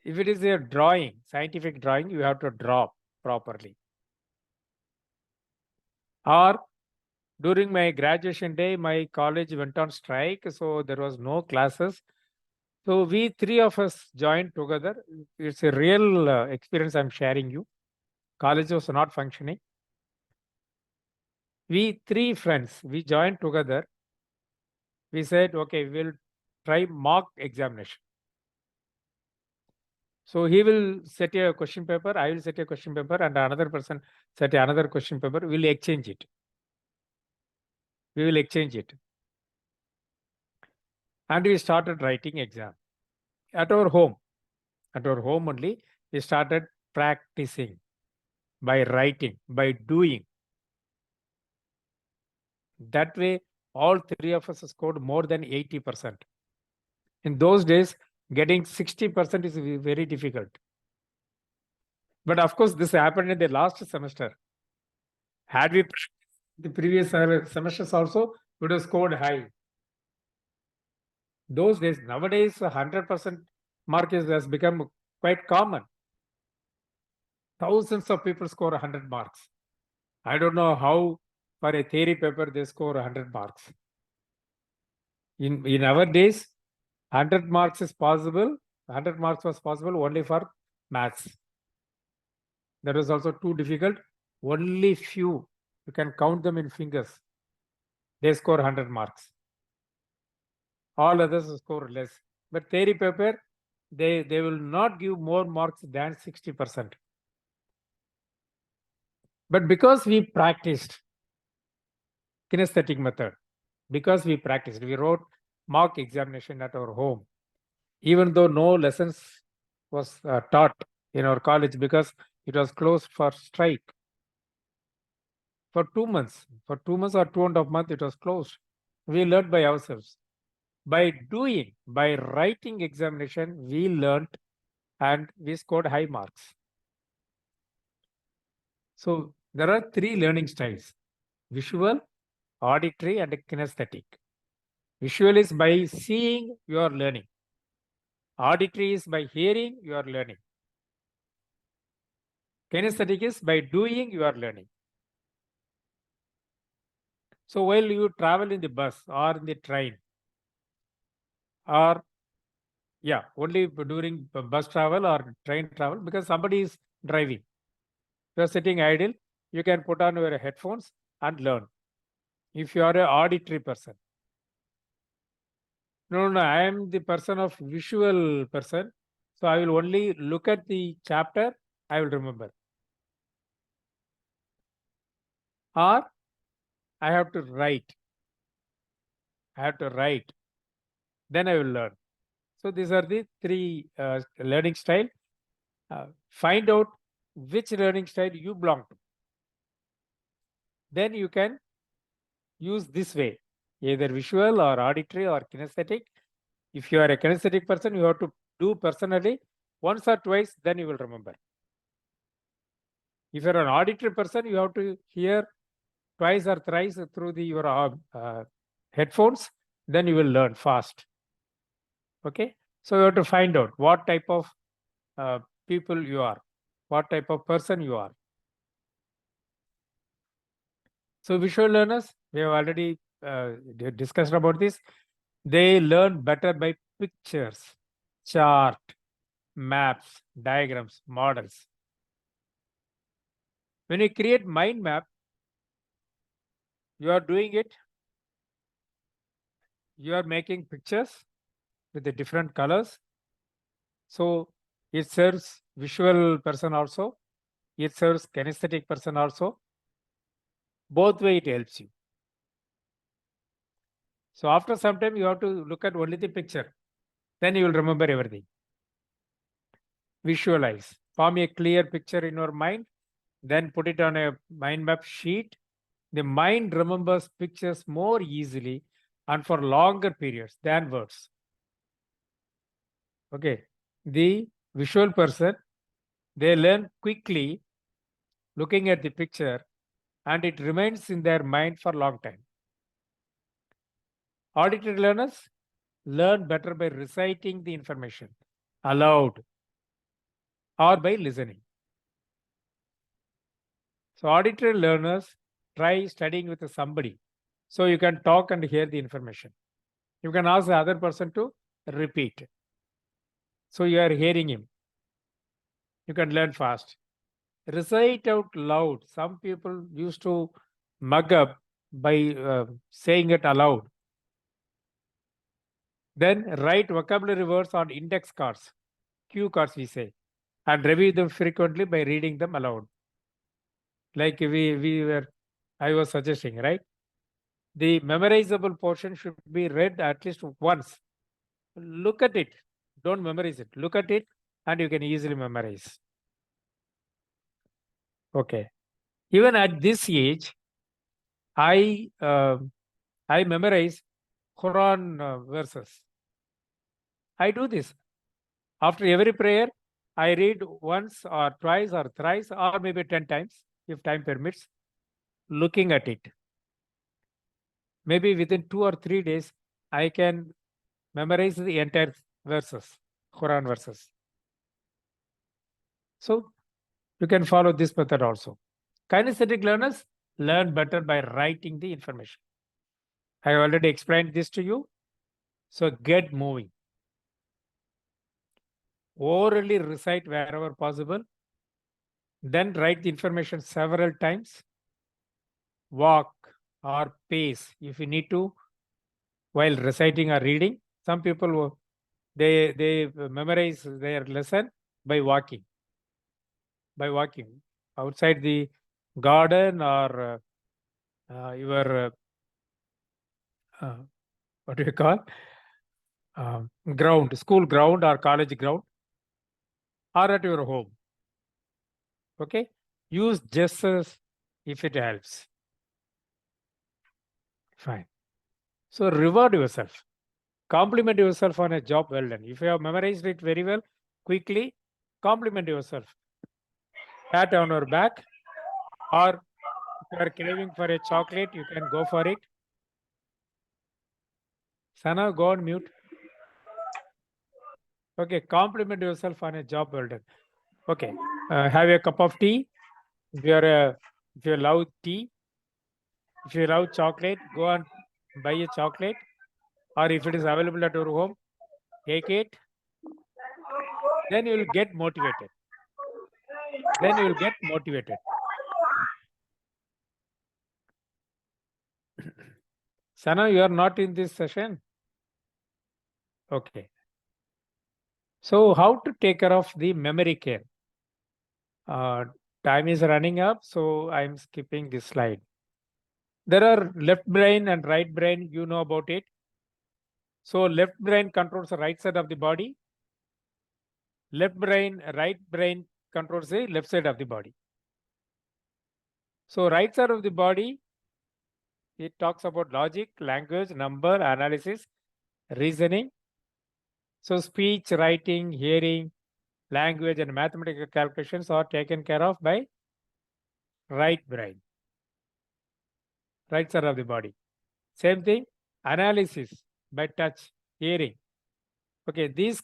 If it is a drawing, scientific drawing, you have to draw properly. Or during my graduation day, my college went on strike, so there was no classes. So we 3 of us joined together. It's a real experience I'm sharing you. College was not functioning. We 3 friends, we joined together. We said, okay, we'll try mock examination. So he will set a question paper, I will set a question paper, and another person set another question paper. We'll exchange it. We will exchange it. And we started writing exam at our home. At our home only, we started practicing by writing, by doing. That way, all 3 of us scored more than 80%. In those days, getting 60% is very difficult. But of course, this happened in the last semester. Had we the previous semesters also, we would have scored high. Those days, nowadays, 100% mark has become quite common. Thousands of people score 100 marks. I don't know how for a theory paper they score 100 marks. In our days, 100 marks is possible. 100 marks was possible only for maths. That was also too difficult. Only few, you can count them in fingers. They score 100 marks. All others score less. But theory paper, they will not give more marks than 60%. But because we practiced kinesthetic method, because we practiced, we wrote mock examination at our home, even though no lessons was taught in our college because it was closed for strike. For 2 months, or 2.5 months, it was closed. We learned by ourselves. By doing, by writing examination, we learned and we scored high marks. So there are 3 learning styles: visual, auditory, and kinesthetic. Visual is by seeing, you are learning. Auditory is by hearing, you are learning. Kinesthetic is by doing, you are learning. So while you travel in the bus or in the train, or only during bus travel or train travel, because somebody is driving, you are sitting idle, you can put on your headphones and learn. If you are an auditory person. No, I am the person of visual person. So I will only look at the chapter, I will remember. Or I have to write. Then I will learn. So these are the 3 learning style. Find out which learning style you belong to. then you can use this way, either visual or auditory or kinesthetic. If you are a kinesthetic person, you have to do personally once or twice, then you will remember. If you're an auditory person, you have to hear twice or thrice through your headphones, then you will learn fast. Okay, so you have to find out what type of people you are, what type of person you are. So visual learners, we have already discussed about this. They learn better by pictures, chart, maps, diagrams, models. When you create mind map, you are doing it, you are making pictures with the different colors. So it serves visual person also, it serves kinesthetic person also. Both way it helps you. So after some time, you have to look at only the picture. Then you will remember everything. Visualize, form a clear picture in your mind, then put it on a mind map sheet. The mind remembers pictures more easily and for longer periods than words. Okay, the visual person, they learn quickly looking at the picture and it remains in their mind for a long time. Auditory learners learn better by reciting the information aloud or by listening. So auditory learners try studying with somebody. So you can talk and hear the information. You can ask the other person to repeat. So you are hearing him. You can learn fast. Recite out loud. Some people used to mug up by saying it aloud. Then write vocabulary words on index cards, cue cards we say, and review them frequently by reading them aloud. Like I was suggesting, right? The memorizable portion should be read at least once. Look at it. Don't memorize it. Look at it and you can easily memorize. Okay. Even at this age, I memorize Quran verses. I do this. After every prayer, I read once or twice or thrice or maybe 10 times, if time permits, looking at it. Maybe within 2 or 3 days, I can memorize the entire verses, Quran verses. So you can follow this method also. Kinesthetic learners learn better by writing the information. I have already explained this to you. So get moving. Orally recite wherever possible. Then write the information several times. Walk or pace if you need to while reciting or reading. Some people, they memorize their lesson by walking. By walking outside the garden or your what do you call ground, school ground or college ground, or at your home. Okay, use gestures if it helps. Fine. So reward yourself, compliment yourself on a job well done. If you have memorized it very well, quickly compliment yourself. Pat on your back, or if you are craving for a chocolate, you can go for it. Sana, go on mute. Okay, compliment yourself on a job well done. Okay, have a cup of tea. If you love tea, if you love chocolate, go and buy a chocolate, or if it is available at your home, take it. Then you will get motivated. Then you will get motivated. Sana, you are not in this session. Okay. So how to take care of the memory care? Time is running up, so I'm skipping this slide. There are left brain and right brain, you know about it. So left brain controls the right side of the body. Right brain controls the left side of the body. So right side of the body It talks about logic, language, number, analysis, reasoning. So speech, writing, hearing, language, and mathematical calculations are taken care of by right brain, right side of the body. Same thing, analysis by touch, hearing. Okay, these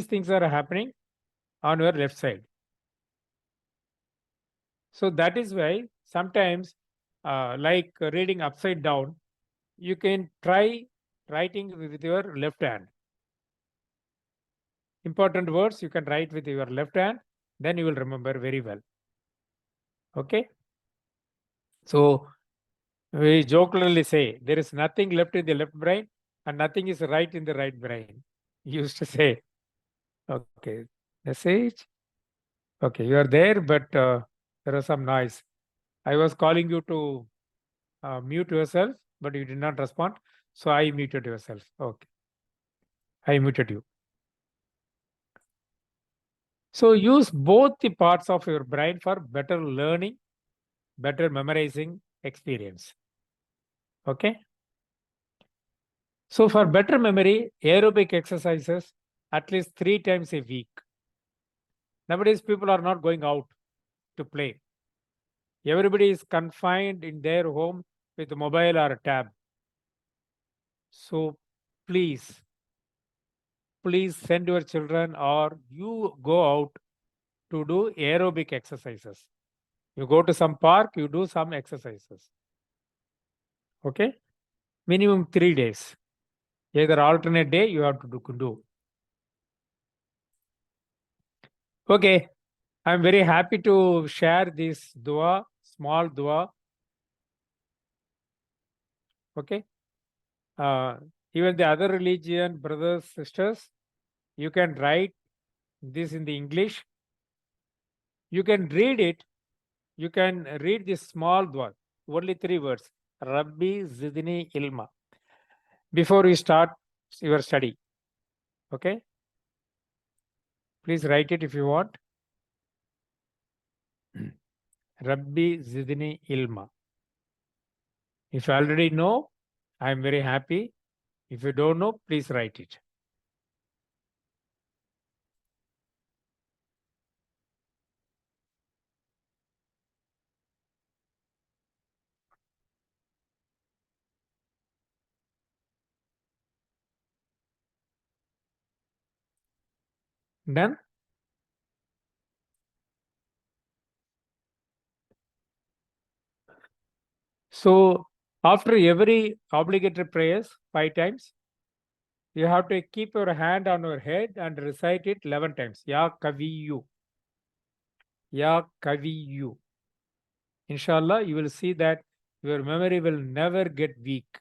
things are happening on your left side. So that is why sometimes, like reading upside down, you can try writing with your left hand. Important words you can write with your left hand, then you will remember very well. Okay. So we jokingly say there is nothing left in the left brain and nothing is right in the right brain. Used to say. Okay. Message. Okay, you are there, but there was some noise. I was calling you to mute yourself, but you did not respond. So I muted yourself. Okay. I muted you. So use both the parts of your brain for better learning, better memorizing experience. Okay. So for better memory, aerobic exercises at least 3 times a week. Nowadays, people are not going out to play. Everybody is confined in their home with a mobile or a tab. So please send your children or you go out to do aerobic exercises. You go to some park, you do some exercises. Okay. Minimum 3 days. Either alternate day you have to do. Okay. I'm very happy to share this dua, small dua. Okay. Even the other religion, brothers, sisters, you can write this in the English. You can read it. You can read this small dua, only 3 words. Rabbi Zidni Ilma. Before you start your study. Okay. Please write it if you want. Rabbi Zidni Ilma. If you already know, I am very happy. If you don't know, please write it. Done? So after every obligatory prayers 5 times, you have to keep your hand on your head and recite it 11 times. Ya Kaviyu. Ya Kaviyu. Inshallah, you will see that your memory will never get weak.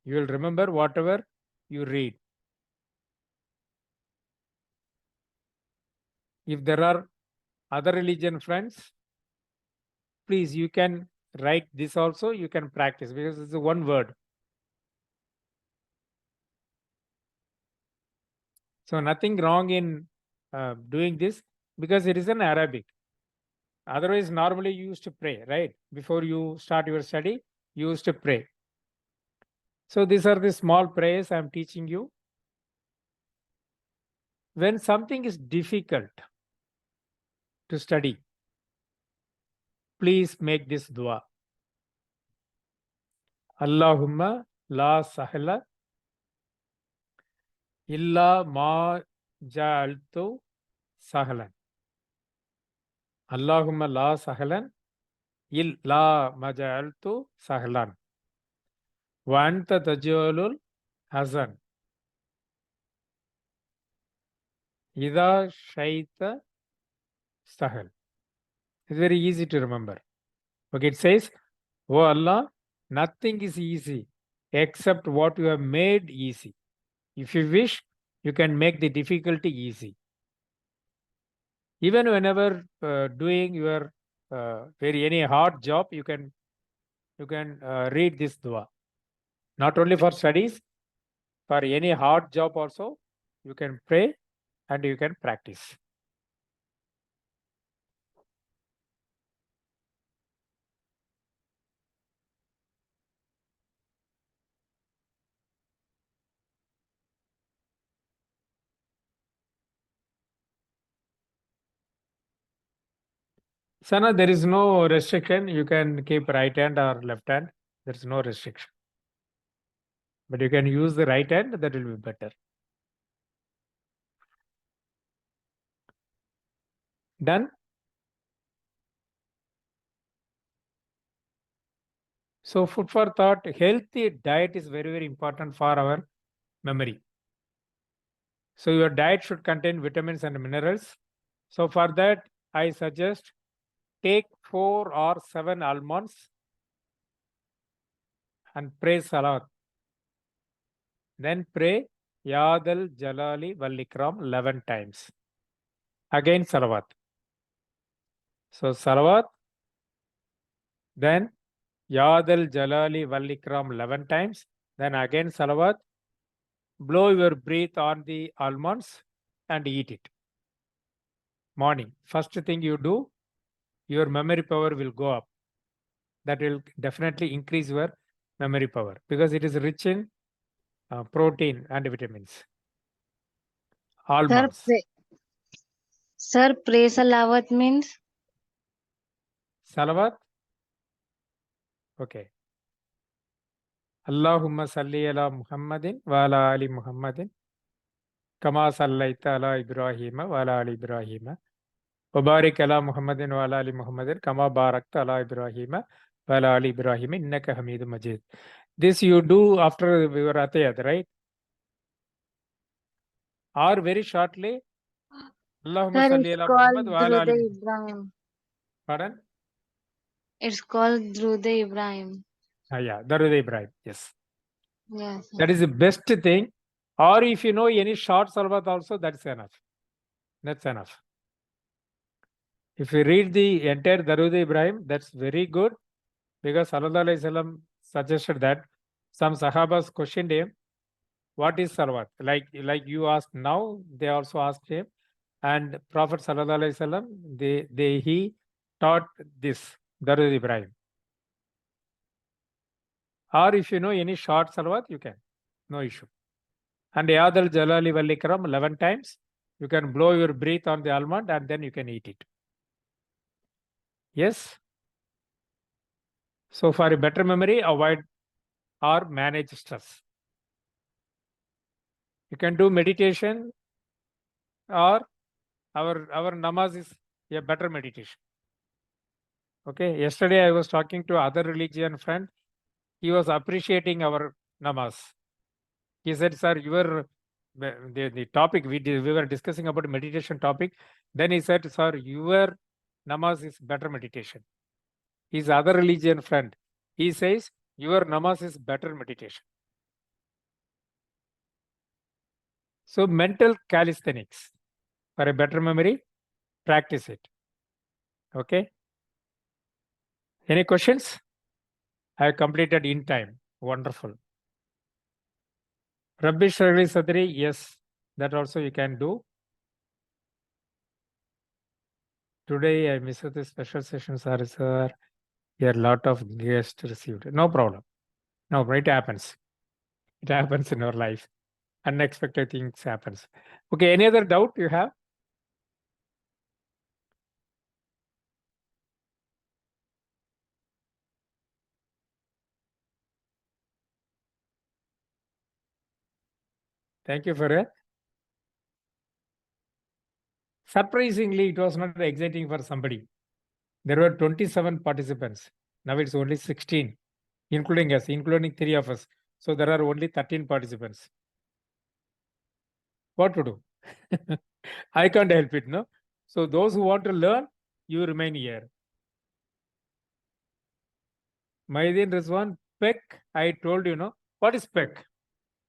You will remember whatever you read. If there are other religion friends, please, you can write this also, you can practice because it's one word. So nothing wrong in doing this because it is in Arabic. Otherwise, normally you used to pray, right? Before you start your study, you used to pray. So these are the small prayers I'm teaching you. When something is difficult to study, please make this dua. Allahumma la sahla illa ma ja'altu sahlan. Allahumma la sahlan illa ma ja'altu sahlan. Wa anta taj'alul hazan. Ida shaita sahal. It's very easy to remember. Okay, it says, Oh Allah, nothing is easy except what you have made easy. If you wish, you can make the difficulty easy. Even whenever doing your any hard job, you can read this dua. Not only for studies, for any hard job also, you can pray and you can practice. Sana, there is no restriction. You can keep right hand or left hand. There is no restriction. But you can use the right hand, that will be better. Done? So food for thought, healthy diet is very, very important for our memory. So your diet should contain vitamins and minerals. So for that, I suggest take 4 or 7 almonds and pray salat. Then pray Yadal Jalali Wallikram 11 times. Again salawat. So salawat, then Yadal Jalali Wallikram 11 times. Then again salawat. Blow your breath on the almonds and eat it. Morning. First thing you do, your memory power will go up. That will definitely increase your memory power because it is rich in protein and vitamins. Almonds. Sir, pray salawat means? Salawat. Okay. Allahumma salli ala Muhammadin wa ala ali Muhammadin. Kama sallaita ala Ibrahim wa ala ali Ibrahim. Wabarik ala Muhammadin wa ala ali Muhammadin. Kama barakta ala Ibrahim wa ala ali Ibrahim. Innaka Hamidum Majid. This you do after your atayat, right? Or very shortly. Allahumma Sir, salli it's ala called Muhammad wa ala ali. Drude Ibrahim. Pardon? It's called Drude Ibrahim. Yeah, Darud Ibrahim. Yes. Yes. Sir. That is the best thing. Or if you know any short salawat also, that's enough. That's enough. If you read the entire Darud Ibrahim, that's very good because Sallallahu Alaihi Wasallam suggested that some Sahabas questioned him, what is salawat? Like you asked now, they also asked him. And Prophet Sallallahu Alaihi Wasallam, he taught this Darud Ibrahim. Or if you know any short salawat, you can. No issue. And Yadal Jalali Wallikram 11 times. You can blow your breath on the almond and then you can eat it. Yes? So for a better memory, avoid or manage stress. You can do meditation or our namaz is a better meditation. Okay. Yesterday I was talking to other religion friend. He was appreciating our namaz. He said, sir, the topic we were discussing about meditation topic. Then he said, sir, your namaz is better meditation. His other religion friend, he says, your namaz is better meditation. So mental calisthenics, for a better memory, practice it. Okay. Any questions? I have completed in time. Wonderful. Rabbi Shrali Sadri, yes, that also you can do. Today I missed the special session, sir. Here lot of guests received. No problem. No, it happens. It happens in our life. Unexpected things happens. Okay, any other doubt you have? Thank you for it. Surprisingly, it was not exciting for somebody. There were 27 participants. Now it's only 16, including us, including 3 of us. So there are only 13 participants. What to do? I can't help it, no? So those who want to learn, you remain here. Maidin Rizwan, peck, I told you, no? What is peck?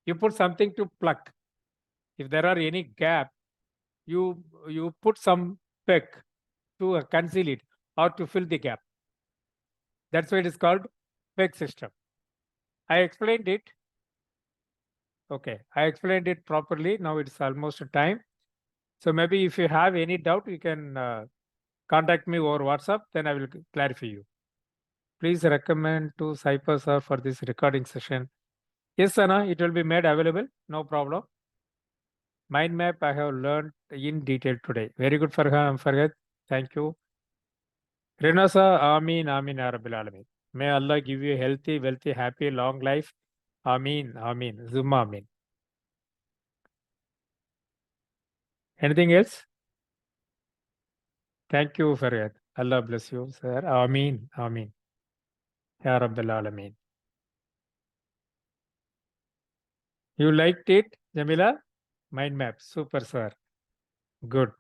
You put something to pluck. If there are any gap, you put some peck to conceal it or to fill the gap. That's why it is called peck system. I explained it. Okay, I explained it properly. Now it's almost time. So maybe if you have any doubt, you can contact me over WhatsApp, then I will clarify you. Please recommend to Cyprus sir for this recording session. Yes, Sana, it will be made available. No problem. Mind map I have learned in detail today. Very good, Farhad. Thank you. Renasa, Ameen, Ameen, Ya Rabbil Alameen. May Allah give you healthy, wealthy, happy, long life. Ameen, Ameen, Zumma Ameen. Anything else? Thank you, Faryad. Allah bless you, sir. Ameen, Ameen. Ya Rabbil Alameen. You liked it, Jamila? Mind map, super, sir. Good.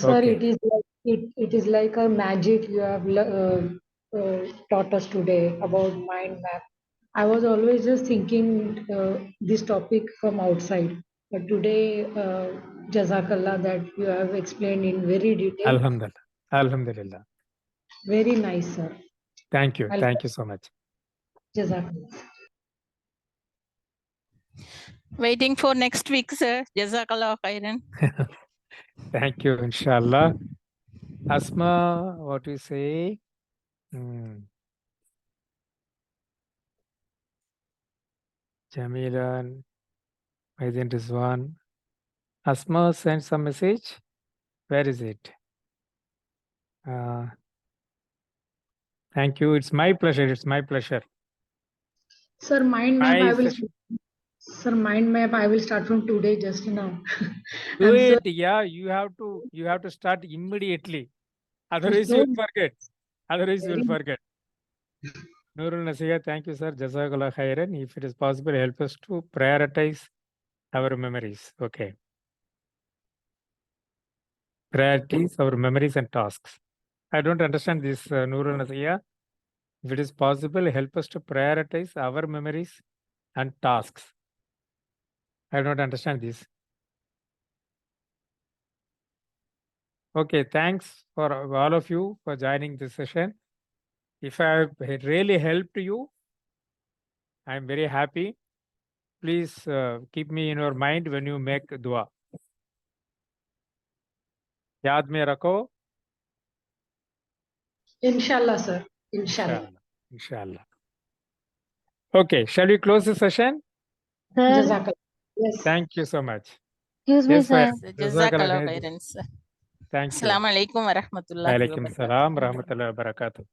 Sir, Okay. it is like a magic you have taught us today about mind map. I was always just thinking this topic from outside, but today, Jazakallah, that you have explained in very detail. Alhamdulillah. Alhamdulillah. Very nice, sir. Thank you. I'll- Thank you so much. Jazakallah. Waiting for next week, sir. Jazakallah khairan. Thank you, inshallah. Asma, what do you say? Jamila, Maizin Rizwan. Asma sent some message. Where is it? Thank you. It's my pleasure. It's my pleasure. Sir, mind map, My I will. session. Sir, mind map, I will start from today, just now. Do I'm so- it. Yeah, you have to start immediately. Otherwise, No. you'll forget. Otherwise, you'll Very- forget. Nurul Nasiha, thank you, sir. Jazakallah khairan. If it is possible, help us to prioritize our memories. Okay. Priorities our memories and tasks. I don't understand this, Nurul Nasiha. If it is possible, help us to prioritize our memories and tasks. I don't understand this. Okay, thanks for all of you for joining this session. If I have really helped you, I'm very happy. Please keep me in your mind when you make dua. याद में रखो. Inshallah, sir. Inshallah. Inshallah. Okay, shall we close the session? Sir, Jazakallah. Yes. Thank you so much. excuse me, Yes, sir. sir. Jazakallah khairan, sir. Thank you. Assalamu alaikum wa rahmatullahi wa Alaikum barakatuh. salam, rahmatullahi wa barakatuh.